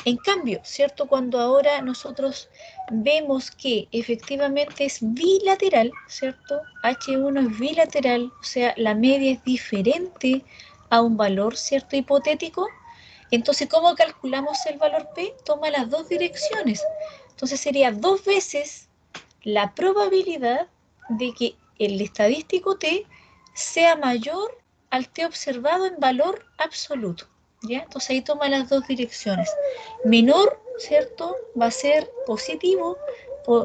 En cambio, ¿cierto? Cuando ahora nosotros vemos que efectivamente es bilateral, ¿cierto? H1 es bilateral, o sea, la media es diferente a un valor, ¿cierto? Hipotético. Entonces, ¿cómo calculamos el valor P? Toma las dos direcciones. Entonces sería 2 veces la probabilidad de que el estadístico T sea mayor al T observado en valor absoluto, ¿ya? Entonces ahí toma las dos direcciones. Menor, ¿cierto? Va a ser positivo,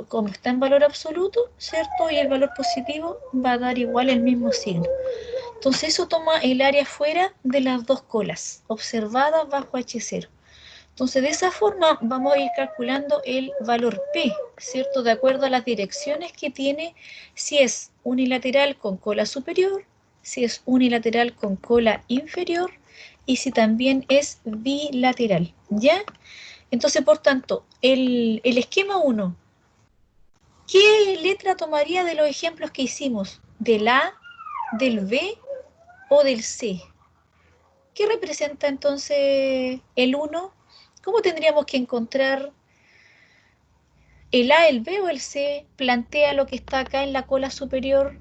como está en valor absoluto, ¿cierto? Y el valor positivo va a dar igual el mismo signo. Entonces eso toma el área fuera de las dos colas, observadas bajo H0. Entonces de esa forma vamos a ir calculando el valor P, ¿cierto? De acuerdo a las direcciones que tiene, si es unilateral con cola superior, si es unilateral con cola inferior y si también es bilateral, ¿ya? Entonces, por tanto, el esquema 1, ¿qué letra tomaría de los ejemplos que hicimos? ¿Del A, del B o del C? ¿Qué representa entonces el 1? ¿Cómo tendríamos que encontrar el A, el B o el C? Plantea lo que está acá en la cola superior.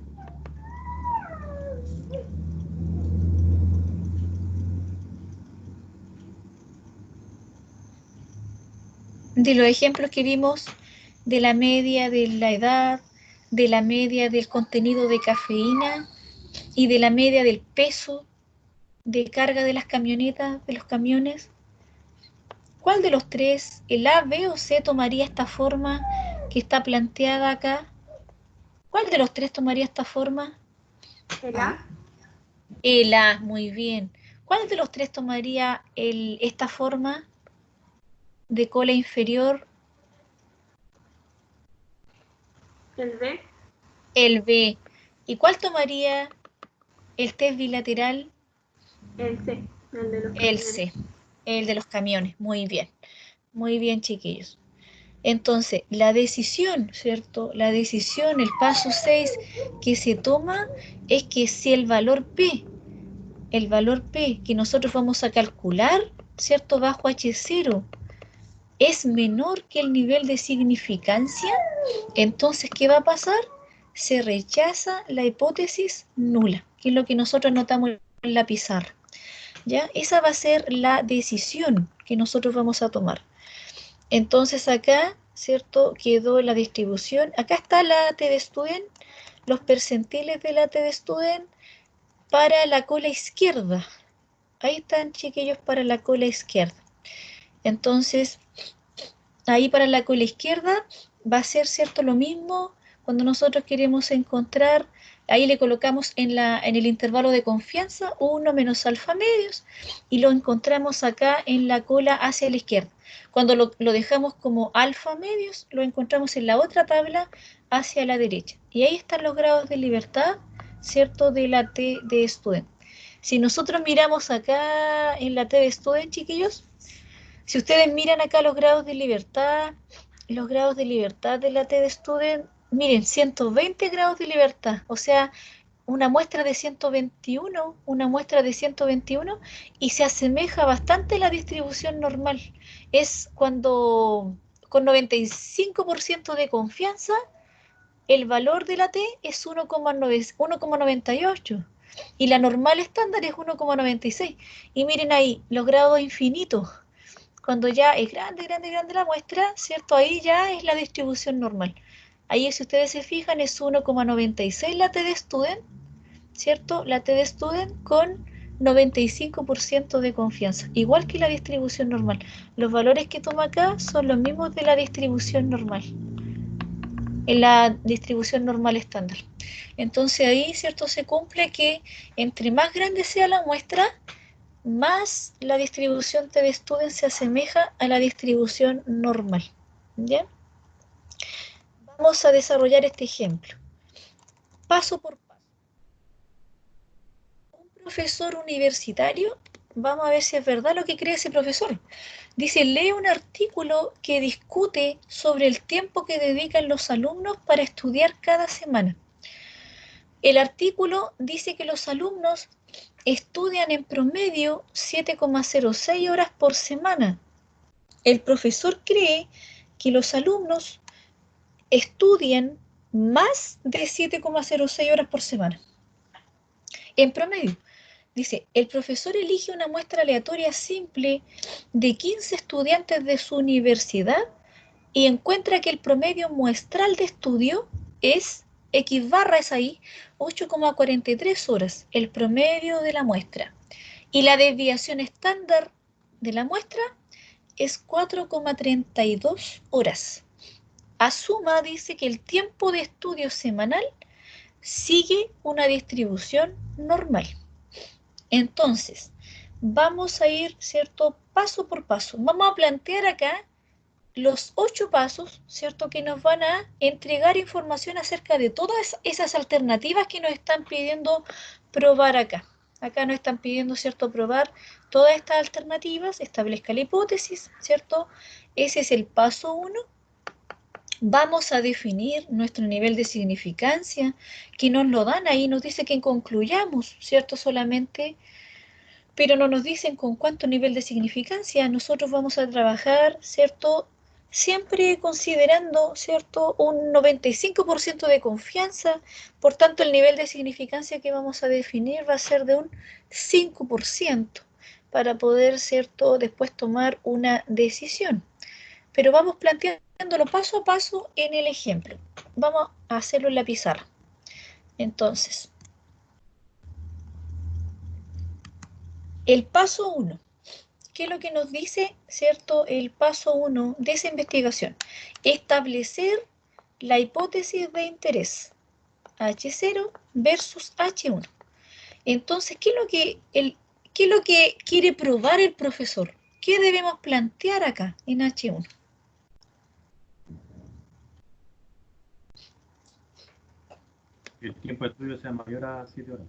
De los ejemplos que vimos, de la media de la edad, de la media del contenido de cafeína y de la media del peso de carga de las camionetas, de los camiones. ¿Cuál de los tres, el A, B o C, tomaría esta forma que está planteada acá? ¿Cuál de los tres tomaría esta forma? El A. El A, muy bien. ¿Cuál de los tres tomaría esta forma de cola inferior? El B. El B. ¿Y cuál tomaría el test bilateral? El C. El de los El camiones. C. El de los camiones. Muy bien. Muy bien, chiquillos. Entonces, la decisión, ¿cierto? La decisión, el paso 6 que se toma es que si el valor P que nosotros vamos a calcular, ¿cierto? Bajo H0 es menor que el nivel de significancia, entonces, ¿qué va a pasar? Se rechaza la hipótesis nula, que es lo que nosotros anotamos en la pizarra, ¿ya? Esa va a ser la decisión que nosotros vamos a tomar. Entonces acá, ¿cierto? Quedó la distribución. Acá está la t-de-student, los percentiles de la t-de-student para la cola izquierda. Ahí están, chiquillos, para la cola izquierda. Entonces, ahí para la cola izquierda va a ser, ¿cierto? Lo mismo Cuando nosotros queremos encontrar, ahí le colocamos en el intervalo de confianza 1 menos alfa medios y lo encontramos acá en la cola hacia la izquierda. Cuando lo dejamos como alfa medios, lo encontramos en la otra tabla hacia la derecha. Y ahí están los grados de libertad, ¿cierto?, de la T de student. Si nosotros miramos acá en la T de student, chiquillos, si ustedes miran acá los grados de libertad de la T de student, miren, 120 grados de libertad, o sea, una muestra de 121, y se asemeja bastante a la distribución normal. Es cuando con 95% de confianza el valor de la T es 1,98 y la normal estándar es 1,96. Y miren ahí, los grados infinitos. Cuando ya es grande la muestra, ¿cierto? Ahí ya es la distribución normal. Ahí, si ustedes se fijan, es 1,96 la T de student, ¿cierto? La T de student con 95% de confianza, igual que la distribución normal. Los valores que toma acá son los mismos de la distribución normal, en la distribución normal estándar. Entonces ahí, ¿cierto?, se cumple que entre más grande sea la muestra, más la distribución T de student se asemeja a la distribución normal. ¿Bien? Vamos a desarrollar este ejemplo. Paso por paso. Un profesor universitario, vamos a ver si es verdad lo que cree ese profesor. Dice, lee un artículo que discute sobre el tiempo que dedican los alumnos para estudiar cada semana. El artículo dice que los alumnos estudian en promedio 7,06 horas por semana. El profesor cree que los alumnos estudian más de 7,06 horas por semana. En promedio, dice, el profesor elige una muestra aleatoria simple de 15 estudiantes de su universidad y encuentra que el promedio muestral de estudio es X barra, es ahí, 8,43 horas, el promedio de la muestra. Y la desviación estándar de la muestra es 4,32 horas. Asuma, dice, que el tiempo de estudio semanal sigue una distribución normal. Entonces, vamos a ir, ¿cierto?, paso por paso. Vamos a plantear acá los 8 pasos, ¿cierto?, que nos van a entregar información acerca de todas esas alternativas que nos están pidiendo probar acá. Acá nos están pidiendo, ¿cierto?, probar todas estas alternativas, establezca la hipótesis, ¿cierto? Ese es el paso 1. Vamos a definir nuestro nivel de significancia, que nos lo dan ahí, nos dice que concluyamos, ¿cierto?, solamente, pero no nos dicen con cuánto nivel de significancia. Nosotros vamos a trabajar, ¿cierto?, siempre considerando, ¿cierto?, un 95% de confianza. Por tanto, el nivel de significancia que vamos a definir va a ser de un 5% para poder, ¿cierto?, después tomar una decisión. Pero vamos planteándolo paso a paso en el ejemplo. Vamos a hacerlo en la pizarra. Entonces, el paso 1. ¿Qué es lo que nos dice, cierto, el paso 1 de esa investigación? Establecer la hipótesis de interés, H0 versus H1. Entonces, ¿qué es lo que quiere probar el profesor? ¿Qué debemos plantear acá en H1? Que el tiempo de estudio sea mayor a 7 horas.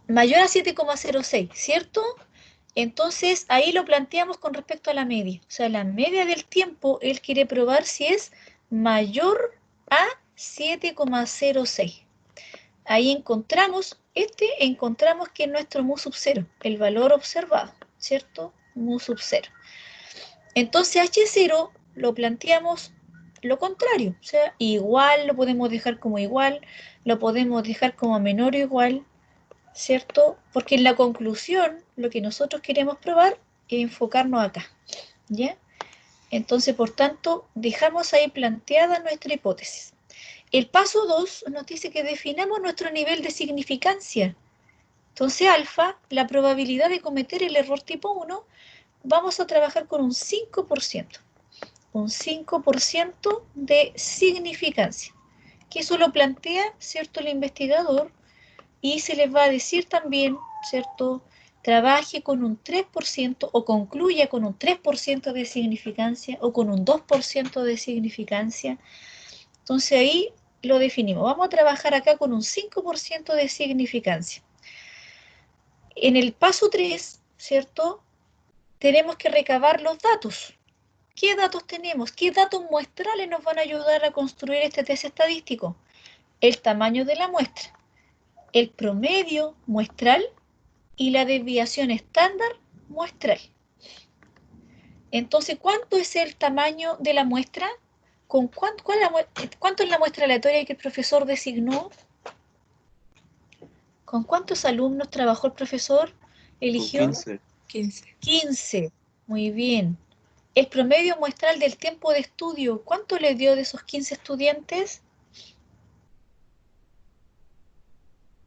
Mayor a 7,06, ¿cierto? Entonces, ahí lo planteamos con respecto a la media. O sea, la media del tiempo, él quiere probar si es mayor a 7,06. Ahí encontramos que es nuestro mu sub 0, el valor observado, ¿cierto? Mu sub 0. Entonces, H0 lo planteamos lo contrario. O sea, igual lo podemos dejar como igual, lo podemos dejar como menor o igual, ¿cierto? Porque en la conclusión, lo que nosotros queremos probar es enfocarnos acá, ¿ya? Entonces, por tanto, dejamos ahí planteada nuestra hipótesis. El paso 2 nos dice que definamos nuestro nivel de significancia. Entonces, alfa, la probabilidad de cometer el error tipo 1, vamos a trabajar con un 5%. un 5% de significancia. Que eso lo plantea, ¿cierto?, el investigador, y se les va a decir también, ¿cierto?, trabaje con un 3% o concluya con un 3% de significancia o con un 2% de significancia. Entonces ahí lo definimos. Vamos a trabajar acá con un 5% de significancia. En el paso 3, ¿cierto?, tenemos que recabar los datos. ¿Qué datos tenemos? ¿Qué datos muestrales nos van a ayudar a construir este test estadístico? El tamaño de la muestra, el promedio muestral y la desviación estándar muestral. Entonces, ¿cuánto es el tamaño de la muestra? ¿Cuánto es la muestra aleatoria que el profesor designó? ¿Con cuántos alumnos trabajó el profesor? Eligió 15. 15. 15. Muy bien. El promedio muestral del tiempo de estudio, ¿cuánto le dio de esos 15 estudiantes?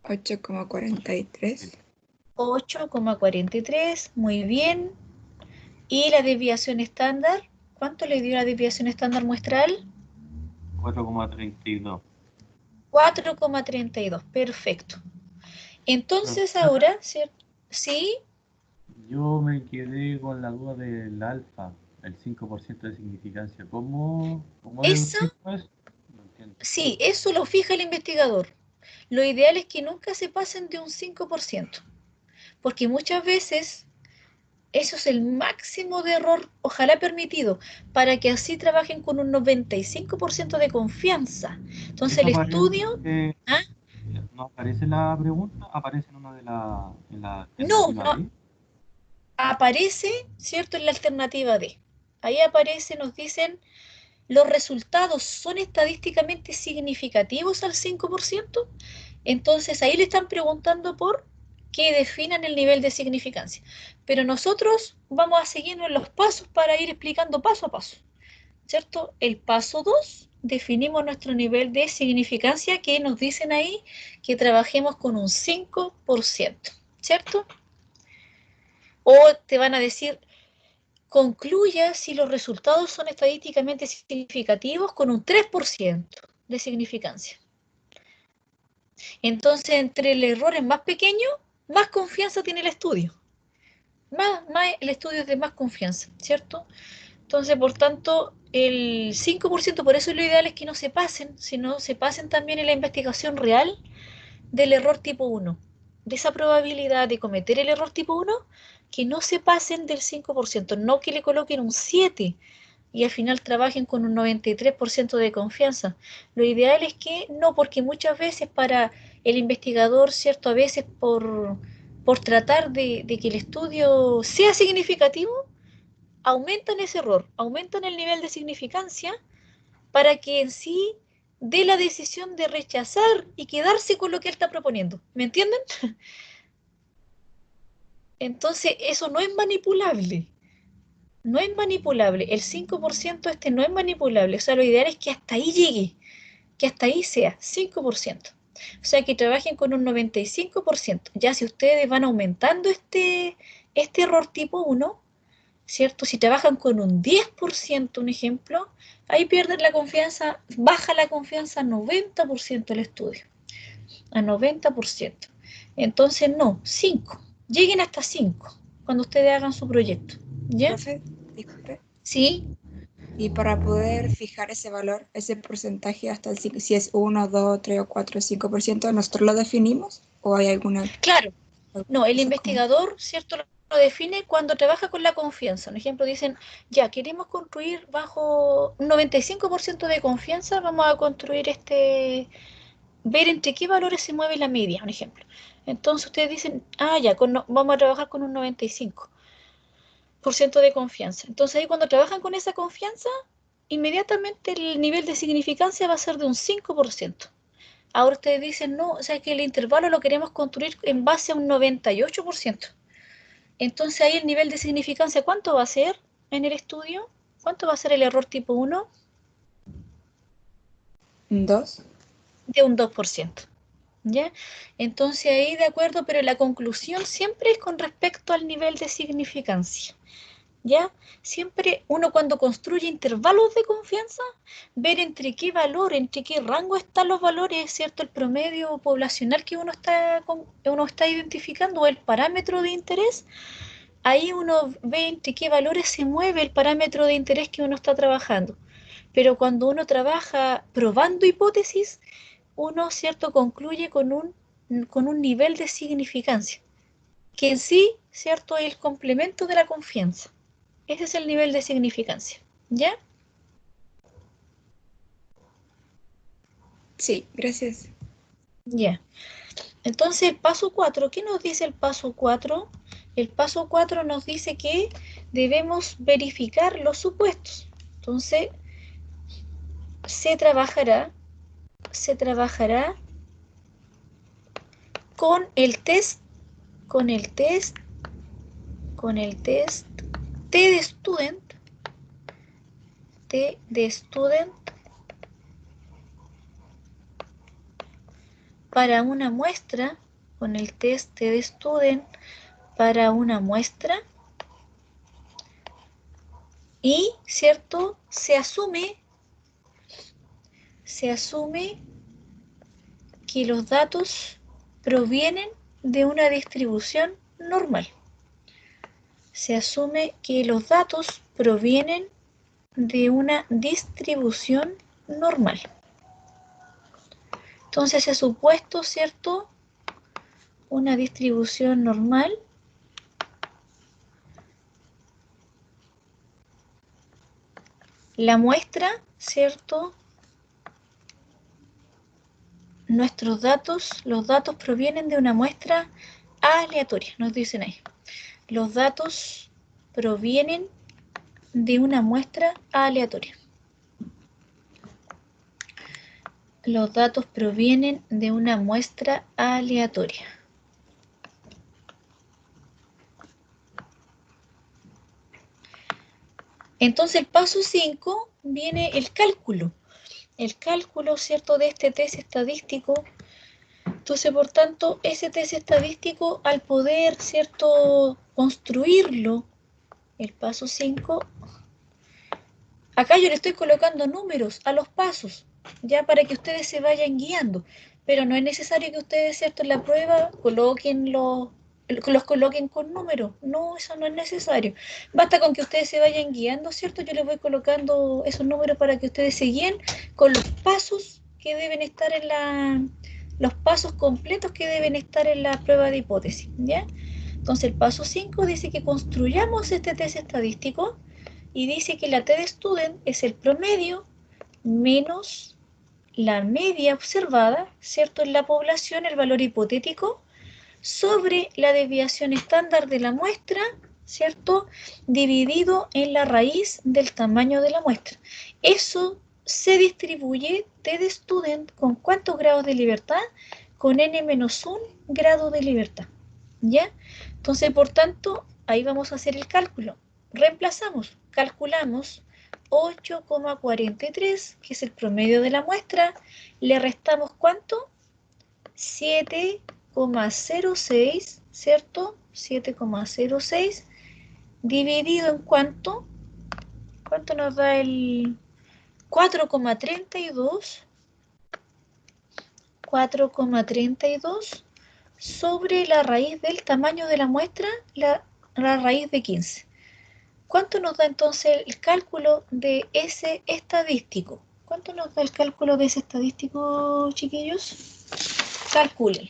8,43. 8,43. Muy bien. ¿Y la desviación estándar? ¿Cuánto le dio la desviación estándar muestral? 4,32. 4,32. Perfecto. Entonces ahora, ¿cierto? ¿Sí? Yo me quedé con la duda del alfa, el 5% de significancia. ¿Cómo Eso, deducimos eso? No entiendo. sí, eso lo fija el investigador. Lo ideal es que nunca se pasen de un 5%, porque muchas veces eso es el máximo de error, ojalá permitido, para que así trabajen con un 95% de confianza. Entonces Eso el aparece, estudio... ¿Ah? no aparece la pregunta, aparece en una en la No, alternativa no, B. aparece, ¿cierto?, en la alternativa D. Ahí aparece, nos dicen, los resultados son estadísticamente significativos al 5%. Entonces ahí le están preguntando por que definan el nivel de significancia. Pero nosotros vamos a seguirnos en los pasos para ir explicando paso a paso, ¿cierto? El paso 2, definimos nuestro nivel de significancia, que nos dicen ahí que trabajemos con un 5%, ¿cierto? O te van a decir, concluya si los resultados son estadísticamente significativos con un 3% de significancia. Entonces, entre el error es más pequeño, más confianza tiene el estudio. El estudio es de más confianza, ¿cierto? Entonces, por tanto, el 5%, por eso lo ideal es que no se pasen, sino se pasen también en la investigación real del error tipo 1. De esa probabilidad de cometer el error tipo 1, que no se pasen del 5%, no que le coloquen un 7 y al final trabajen con un 93% de confianza. Lo ideal es que no, porque muchas veces para el investigador, ¿cierto? A veces por tratar de que el estudio sea significativo, aumentan ese error, aumentan el nivel de significancia para que en sí dé la decisión de rechazar y quedarse con lo que él está proponiendo. ¿Me entienden? Entonces, eso no es manipulable. No es manipulable. El 5% no es manipulable. O sea, lo ideal es que hasta ahí llegue, que hasta ahí sea 5%. O sea, que trabajen con un 95%. Ya si ustedes van aumentando este error tipo 1, ¿cierto? Si trabajan con un 10%, un ejemplo, ahí pierden la confianza, baja la confianza a 90% el estudio, a 90%. Entonces, no, 5. Lleguen hasta 5 cuando ustedes hagan su proyecto. ¿Ya? Profe, disculpe. Sí, Y para poder fijar ese valor, ese porcentaje hasta el 5, si es 1, 2, 3 o 4, 5%, ¿nosotros lo definimos? ¿O hay alguna claro. No, el cosa como? investigador, ¿cierto? Lo define cuando trabaja con la confianza. Un ejemplo, dicen, ya, queremos construir bajo un 95% de confianza, vamos a construir ver entre qué valores se mueve la media, un ejemplo. Entonces ustedes dicen, ya, vamos a trabajar con un 95% de confianza. Entonces ahí cuando trabajan con esa confianza, inmediatamente el nivel de significancia va a ser de un 5%. Ahora ustedes dicen, no, o sea que el intervalo lo queremos construir en base a un 98%. Entonces ahí el nivel de significancia, ¿cuánto va a ser en el estudio? ¿Cuánto va a ser el error tipo 1? 2. De un 2%. ¿Ya? Entonces ahí de acuerdo, pero la conclusión siempre es con respecto al nivel de significancia. ¿Ya? Siempre uno cuando construye intervalos de confianza, ver entre qué valor, entre qué rango están los valores, ¿cierto? El promedio poblacional que uno está identificando, o el parámetro de interés, ahí uno ve entre qué valores se mueve el parámetro de interés que uno está trabajando. Pero cuando uno trabaja probando hipótesis, uno, ¿cierto?, concluye con un nivel de significancia, que en sí, ¿cierto?, es el complemento de la confianza. Ese es el nivel de significancia, ¿ya? Sí, gracias. Ya. Entonces, el paso 4, ¿qué nos dice el paso 4? El paso 4 nos dice que debemos verificar los supuestos. Entonces, se trabajará con el test T de student para una muestra, con el test T de student para una muestra, y, ¿cierto?, se asume que los datos provienen de una distribución normal. Se asume que los datos provienen de una distribución normal. Entonces, ese supuesto, ¿cierto?, una distribución normal, la muestra, ¿cierto?, nuestros datos, los datos provienen de una muestra aleatoria, nos dicen ahí. Los datos provienen de una muestra aleatoria. Los datos provienen de una muestra aleatoria. Entonces, el paso 5 viene el cálculo. El cálculo, ¿cierto?, de este test estadístico. Entonces, por tanto, ese test estadístico, al poder, ¿cierto?, construirlo, el paso 5, acá yo le estoy colocando números a los pasos, ya para que ustedes se vayan guiando, pero no es necesario que ustedes, ¿cierto?, en la prueba los coloquen con números. No, eso no es necesario. Basta con que ustedes se vayan guiando, ¿cierto? Yo les voy colocando esos números para que ustedes se guíen con los pasos que deben estar los pasos completos que deben estar en la prueba de hipótesis, ¿ya? Entonces, el paso 5 dice que construyamos este test estadístico y dice que la T de student es el promedio menos la media observada, ¿cierto?, en la población, el valor hipotético, sobre la desviación estándar de la muestra, ¿cierto?, dividido en la raíz del tamaño de la muestra. Eso se distribuye T de student con ¿cuántos grados de libertad? Con n-1 grado de libertad, ¿ya? Entonces, por tanto, ahí vamos a hacer el cálculo. Reemplazamos, calculamos 8,43, que es el promedio de la muestra, le restamos ¿cuánto? 7,06, ¿cierto? 7,06 dividido en ¿cuánto? ¿Cuánto nos da el 4,32? 4,32 sobre la raíz del tamaño de la muestra, la raíz de 15. ¿Cuánto nos da entonces el cálculo de ese estadístico? ¿Cuánto nos da el cálculo de ese estadístico, chiquillos? Calculen.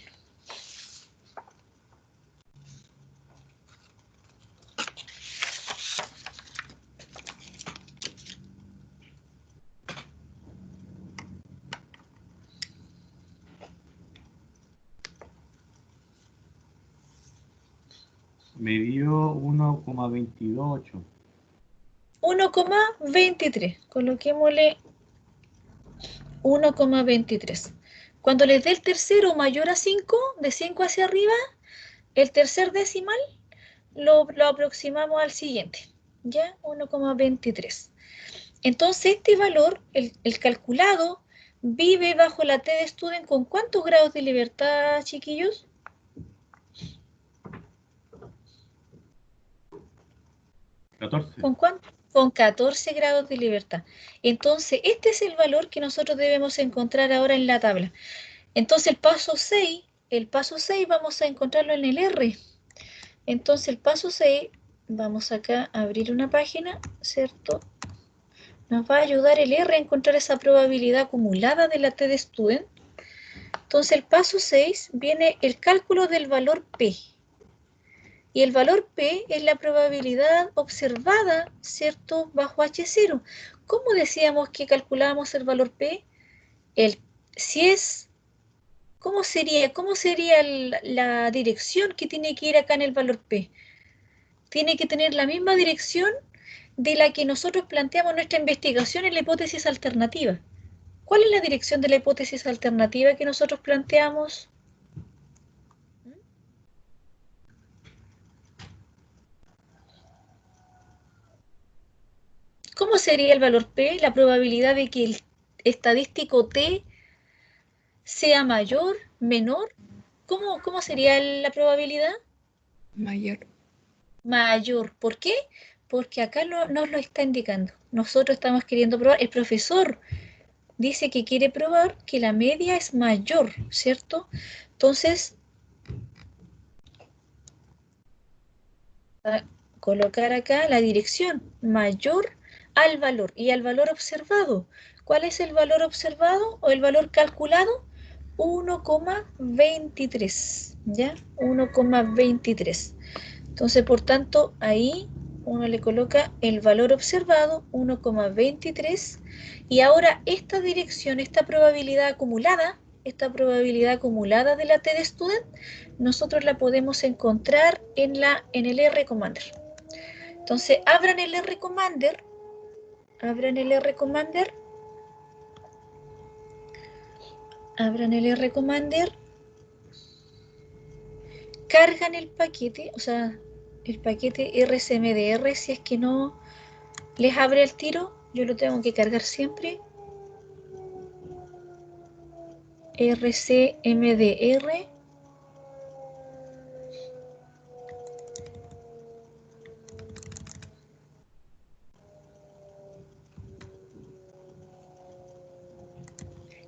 Me dio 1,228. 1,23. Coloquémosle 1,23. Cuando les dé el tercero mayor a 5, de 5 hacia arriba, el tercer decimal lo aproximamos al siguiente, ¿ya? 1,23. Entonces, este valor, el calculado, vive bajo la T de student con ¿cuántos grados de libertad, chiquillos? 14. ¿Con cuánto? Con 14 grados de libertad. Entonces, este es el valor que nosotros debemos encontrar ahora en la tabla. Entonces, el paso 6 vamos a encontrarlo en el R. Entonces, el paso 6, vamos acá a abrir una página, ¿cierto? Nos va a ayudar el R a encontrar esa probabilidad acumulada de la T de student. Entonces, el paso 6 viene el cálculo del valor P. Y el valor P es la probabilidad observada, ¿cierto?, bajo H0. ¿Cómo decíamos que calculábamos el valor P? ¿Cómo sería la dirección que tiene que ir acá en el valor P? Tiene que tener la misma dirección de la que nosotros planteamos nuestra investigación en la hipótesis alternativa. ¿Cuál es la dirección de la hipótesis alternativa que nosotros planteamos? ¿Cómo sería el valor P? La probabilidad de que el estadístico T sea mayor, menor. ¿Cómo sería la probabilidad? Mayor. Mayor. ¿Por qué? Porque acá nos lo está indicando. Nosotros estamos queriendo probar, el profesor dice que quiere probar que la media es mayor, ¿cierto? Entonces, a colocar acá la dirección mayor al valor y al valor observado. ¿Cuál es el valor observado o el valor calculado? 1,23, ¿ya? 1,23. Entonces, por tanto, ahí uno le coloca el valor observado, 1,23, y ahora esta dirección, esta probabilidad acumulada de la T de student, nosotros la podemos encontrar en el R Commander. Entonces, abran el R Commander, cargan el paquete, o sea, el paquete RCMDR, si es que no les abre el tiro, yo lo tengo que cargar siempre. RCMDR.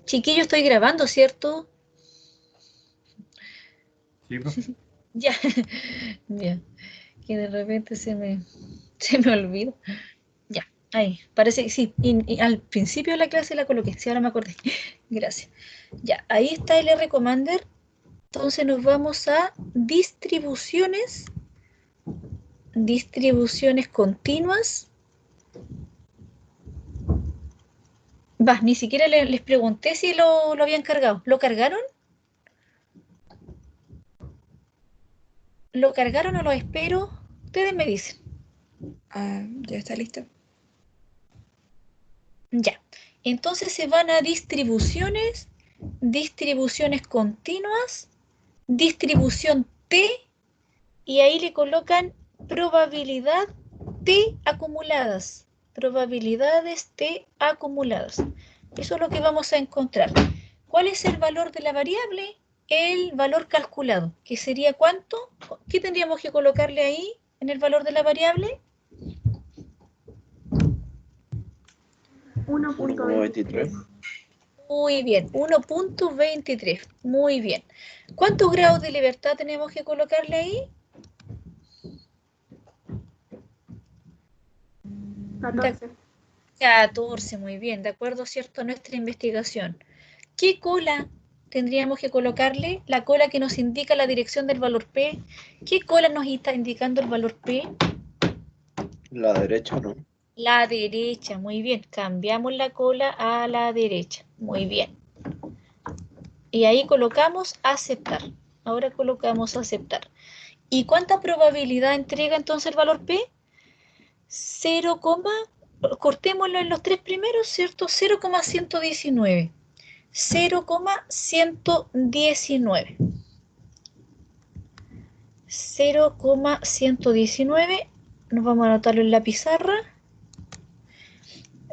Chiquillo, estoy grabando, ¿cierto? Sí, profe. Ya, ya, que de repente se me olvida. Ya, ahí, parece que sí, y al principio de la clase la coloqué, sí, ahora me acordé. Gracias. Ya, ahí está el R Commander. Entonces nos vamos a distribuciones continuas. Ni siquiera les pregunté si lo habían cargado. ¿Lo cargaron? ¿Lo cargaron o lo espero? Ustedes me dicen. Ya está listo. Ya. Entonces se van a distribuciones continuas, distribución T, y ahí le colocan probabilidad T acumuladas. Probabilidades T acumuladas. Eso es lo que vamos a encontrar. ¿Cuál es el valor de la variable? El valor calculado, que sería ¿cuánto? ¿Qué tendríamos que colocarle ahí en el valor de la variable? 1,23. Muy bien, 1,23. Muy bien. ¿Cuántos grados de libertad tenemos que colocarle ahí? 14. 14, muy bien, de acuerdo, ¿cierto?, a nuestra investigación. ¿Qué cola tendríamos que colocarle? La cola que nos indica la dirección del valor P. ¿Qué cola nos está indicando el valor P? La derecha, ¿no? La derecha, muy bien. Cambiamos la cola a la derecha. Muy bien. Y ahí colocamos aceptar. Ahora colocamos aceptar. ¿Y cuánta probabilidad entrega entonces el valor P? 0, cortémoslo en los tres primeros, ¿cierto? 0,119. 0,119. 0,119. Nos vamos a anotarlo en la pizarra.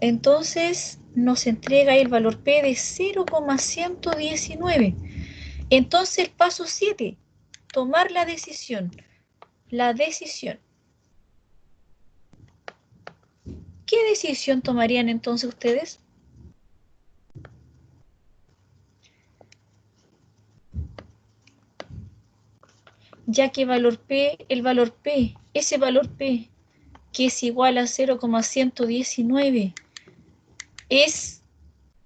Entonces nos entrega el valor P de 0,119. Entonces el paso 7, tomar la decisión. La decisión. ¿qué decisión tomarían entonces ustedes? Ya que el valor P, ese valor P, que es igual a 0,119, ¿es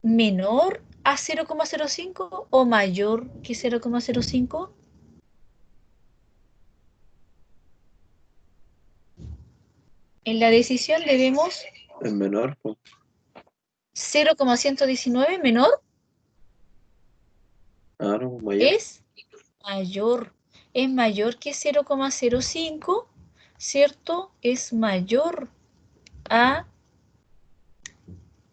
menor a 0,05 o mayor que 0,05? En la decisión debemos Es menor, pues. 0,119 menor Claro, mayor. es mayor que 0,05, ¿cierto? Es mayor a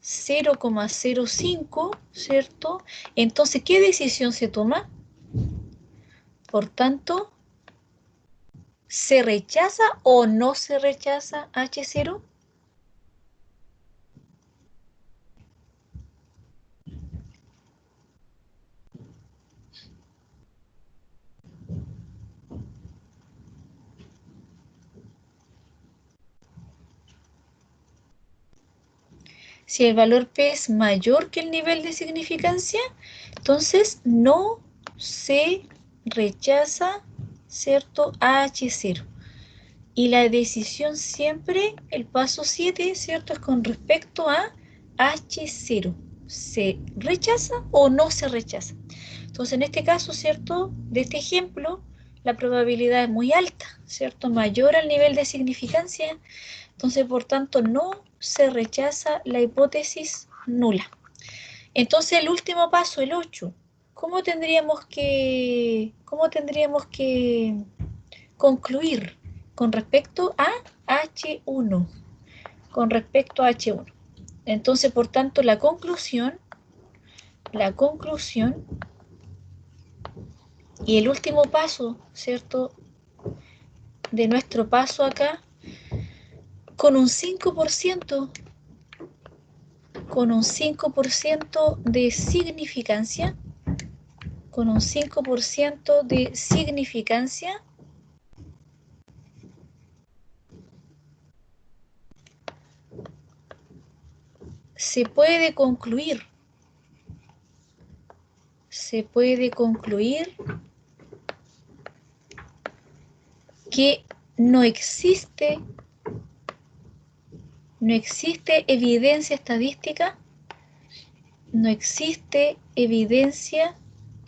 0,05, ¿cierto? Entonces, ¿qué decisión se toma? Por tanto, ¿se rechaza o no se rechaza H0? Si el valor P es mayor que el nivel de significancia, entonces no se rechaza, ¿cierto? H0. Y la decisión siempre, el paso 7, ¿cierto? Es con respecto a H0. ¿Se rechaza o no se rechaza? Entonces, en este caso, ¿cierto? De este ejemplo, la probabilidad es muy alta, ¿cierto? Mayor al nivel de significancia. Entonces, por tanto, no se rechaza la hipótesis nula. Entonces, el último paso, el 8. ¿Cómo tendríamos que concluir con respecto a H1? Con respecto a H1. Entonces, por tanto, la conclusión y el último paso, ¿cierto? De nuestro paso acá, con un 5% de significancia, se puede concluir que no existe evidencia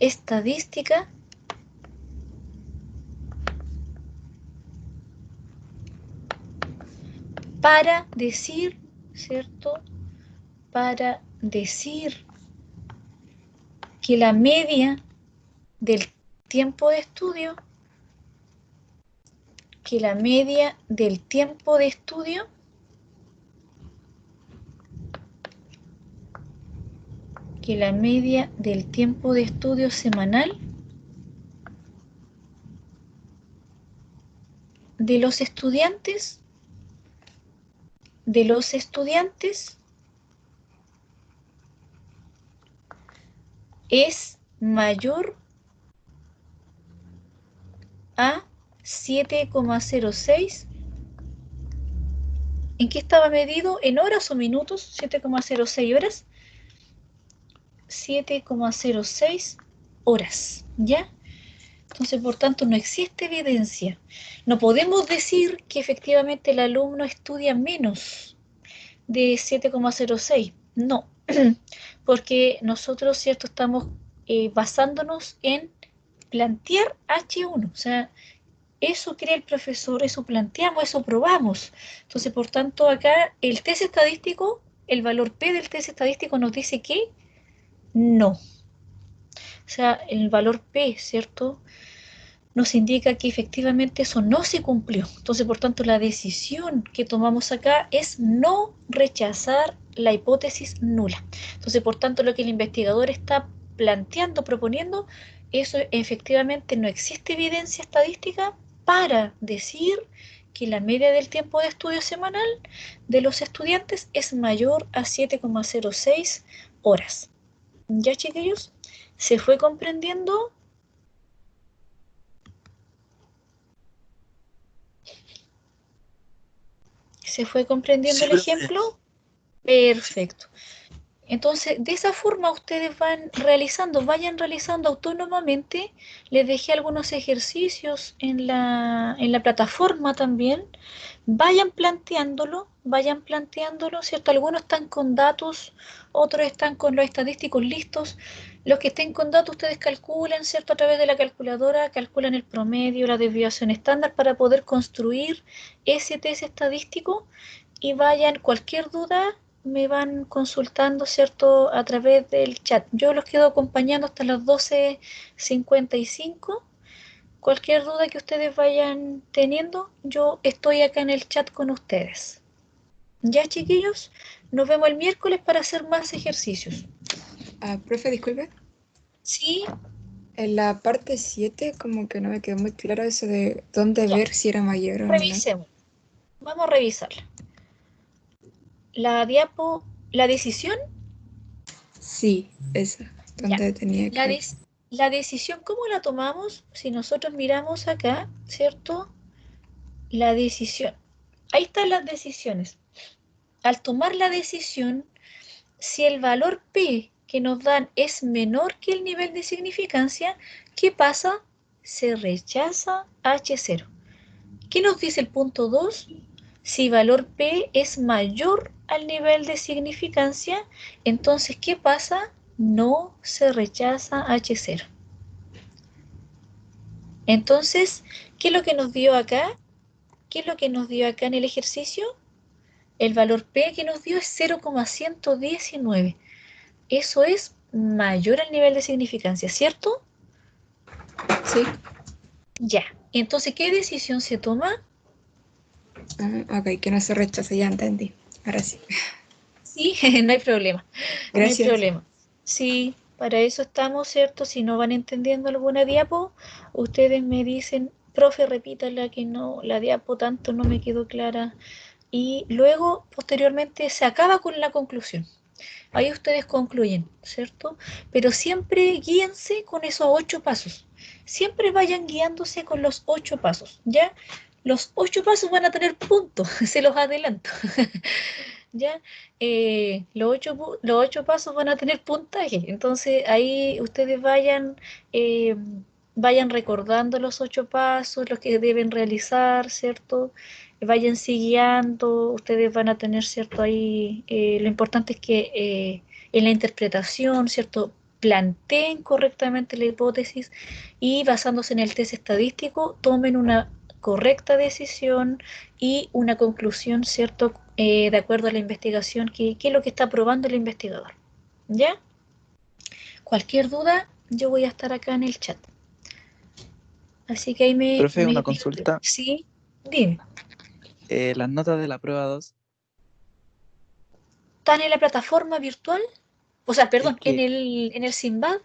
estadística, para decir, ¿cierto? Para decir que la media del tiempo de estudio, semanal de los estudiantes es mayor a 7,06. ¿En qué estaba medido? ¿En horas o minutos? 7,06 horas. 7,06 horas, ¿ya? Entonces, por tanto, no existe evidencia. No podemos decir que efectivamente el alumno estudia menos de 7,06. No, porque nosotros, ¿cierto? Estamos basándonos en plantear H1. O sea, eso cree el profesor, eso planteamos, eso probamos. Entonces, por tanto, acá el test estadístico, el valor P del test estadístico nos dice que no. O sea, el valor P, ¿cierto? Nos indica que efectivamente eso no se cumplió. Entonces, por tanto, la decisión que tomamos acá es no rechazar la hipótesis nula. Entonces, por tanto, lo que el investigador está planteando, proponiendo, eso efectivamente no existe evidencia estadística para decir que la media del tiempo de estudio semanal de los estudiantes es mayor a 7,06 horas. ¿Ya, chiquillos? ¿Se fue comprendiendo? ¿Se fue comprendiendo Sí, el profe. ejemplo? Perfecto. Entonces, de esa forma ustedes vayan realizando autónomamente. Les dejé algunos ejercicios en la plataforma también. Vayan planteándolo, ¿cierto? Algunos están con datos, otros están con los estadísticos listos. Los que estén con datos ustedes calculan, ¿cierto? A través de la calculadora, calculan el promedio, la desviación estándar para poder construir ese test estadístico y cualquier duda, me van consultando, ¿cierto? A través del chat. Yo los quedo acompañando hasta las 12:55. Cualquier duda que ustedes vayan teniendo, yo estoy acá en el chat con ustedes. Ya, chiquillos, nos vemos el miércoles para hacer más ejercicios. Profe, disculpe. Sí, En la parte 7 como que no me quedó muy claro eso de dónde Ya. ver si era mayor o menor. revisemos. Vamos a revisarla. La decisión, Sí, esa. ya. ¿Dónde tenía La, que...? des- la decisión, ¿cómo la tomamos? Si nosotros miramos acá, ¿cierto? La decisión. Ahí están las decisiones. Al tomar la decisión, si el valor P que nos dan es menor que el nivel de significancia, ¿qué pasa? Se rechaza H0. ¿Qué nos dice el punto 2? Si valor P es mayor al nivel de significancia, entonces, ¿qué pasa? No se rechaza H0. Entonces, ¿qué es lo que nos dio acá? ¿Qué es lo que nos dio acá en el ejercicio? El valor P que nos dio es 0,119. Eso es mayor al nivel de significancia, ¿cierto? Sí. Ya. Entonces, ¿qué decisión se toma? Ok, que no se rechaza, ya entendí. Ahora sí. Sí, no hay problema. No hay Gracias. problema. Sí, para eso estamos, ¿cierto? Si no van entendiendo alguna diapo, ustedes me dicen, profe, repítala que no, la diapo tanto no me quedó clara. Y luego, posteriormente, se acaba con la conclusión. Ahí ustedes concluyen, ¿cierto? Pero siempre guíense con esos 8 pasos. Siempre vayan guiándose con los 8 pasos, ¿ya? Los 8 pasos van a tener puntos, se los adelanto. ¿Ya? Los 8 pasos van a tener puntaje. Entonces ahí ustedes vayan recordando los 8 pasos, los que deben realizar, ¿cierto? Vayan guiando, ustedes van a tener, ¿cierto? Ahí lo importante es que en la interpretación, ¿cierto? Planteen correctamente la hipótesis y basándose en el test estadístico, tomen una correcta decisión y una conclusión, ¿cierto? De acuerdo a la investigación, qué es lo que está probando el investigador. ¿Ya? Cualquier duda, yo voy a estar acá en el chat. Así que ahí Profe, una consulta. Sí, dime. Las notas de la prueba 2. ¿Están en la plataforma virtual? O sea, perdón, que- en el Simbad.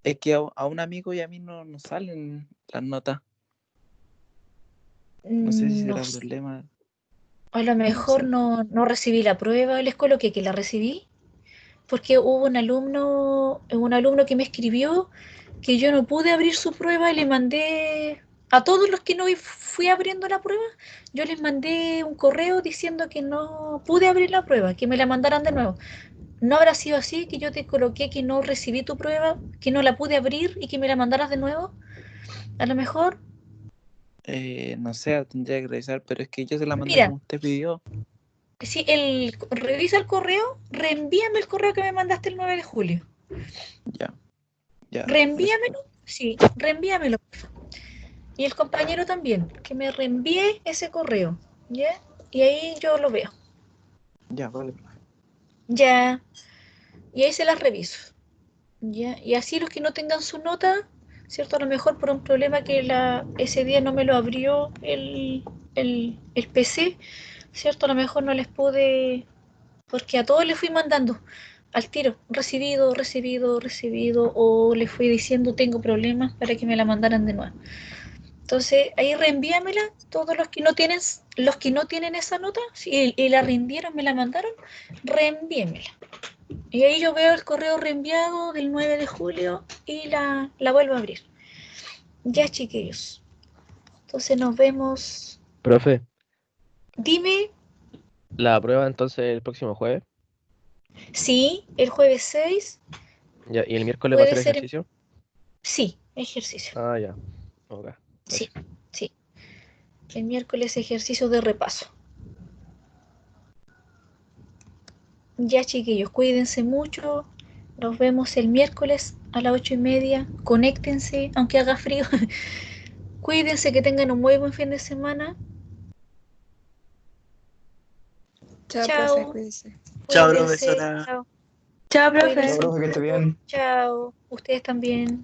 Es que a un amigo y a mí no nos salen las notas. No sé si No será sé. problema. A lo No mejor sé. no recibí la prueba. Les coloqué que la recibí. Porque hubo un alumno que me escribió que yo no pude abrir su prueba y le mandé a todos los que no fui abriendo la prueba, yo les mandé un correo diciendo que no pude abrir la prueba, que me la mandaran de nuevo. ¿No habrá sido así que yo te coloqué que no recibí tu prueba, que no la pude abrir y que me la mandaras de nuevo? A lo mejor. No sé, tendría que revisar, pero es que yo se la mandé Mira, como usted pidió. si revisa el correo, reenvíame el correo que me mandaste el 9 de julio. Ya, gracias. Reenvíamelo, sí, reenvíamelo. Y el compañero también, que me reenvíe ese correo, ¿ya? Y ahí yo lo veo, Ya, vale, profe. ya, y ahí se las reviso, ¿ya? Y así los que no tengan su nota, ¿cierto? A lo mejor por un problema que ese día no me lo abrió el PC, ¿cierto? A lo mejor no les pude, porque a todos les fui mandando al tiro, recibido, recibido, recibido, o les fui diciendo tengo problemas para que me la mandaran de nuevo. Entonces, ahí reenvíamela, todos los que no tienen esa nota, si y la reenviaron, me la mandaron, reenvíenmela. Y ahí yo veo el correo reenviado del 9 de julio y la vuelvo a abrir. Ya, chiquillos. Entonces nos vemos. Profe, Dime, La prueba entonces el próximo jueves. sí, el jueves 6 Ya, ¿y el miércoles va a puede ser ser, ejercicio? sí, ejercicio, Ah, ya. Ok. sí, sí. El miércoles ejercicio de repaso. Ya, chiquillos, cuídense mucho. Nos vemos el miércoles a las 8:30. Conéctense, aunque haga frío. Cuídense, que tengan un muy buen fin de semana. Chao, profe, Chao, cuídese. Chao, cuídense. profesora. Chao, Chao, Chao, cuídense profe. profe, que esté mucho. bien. Chao, ustedes también.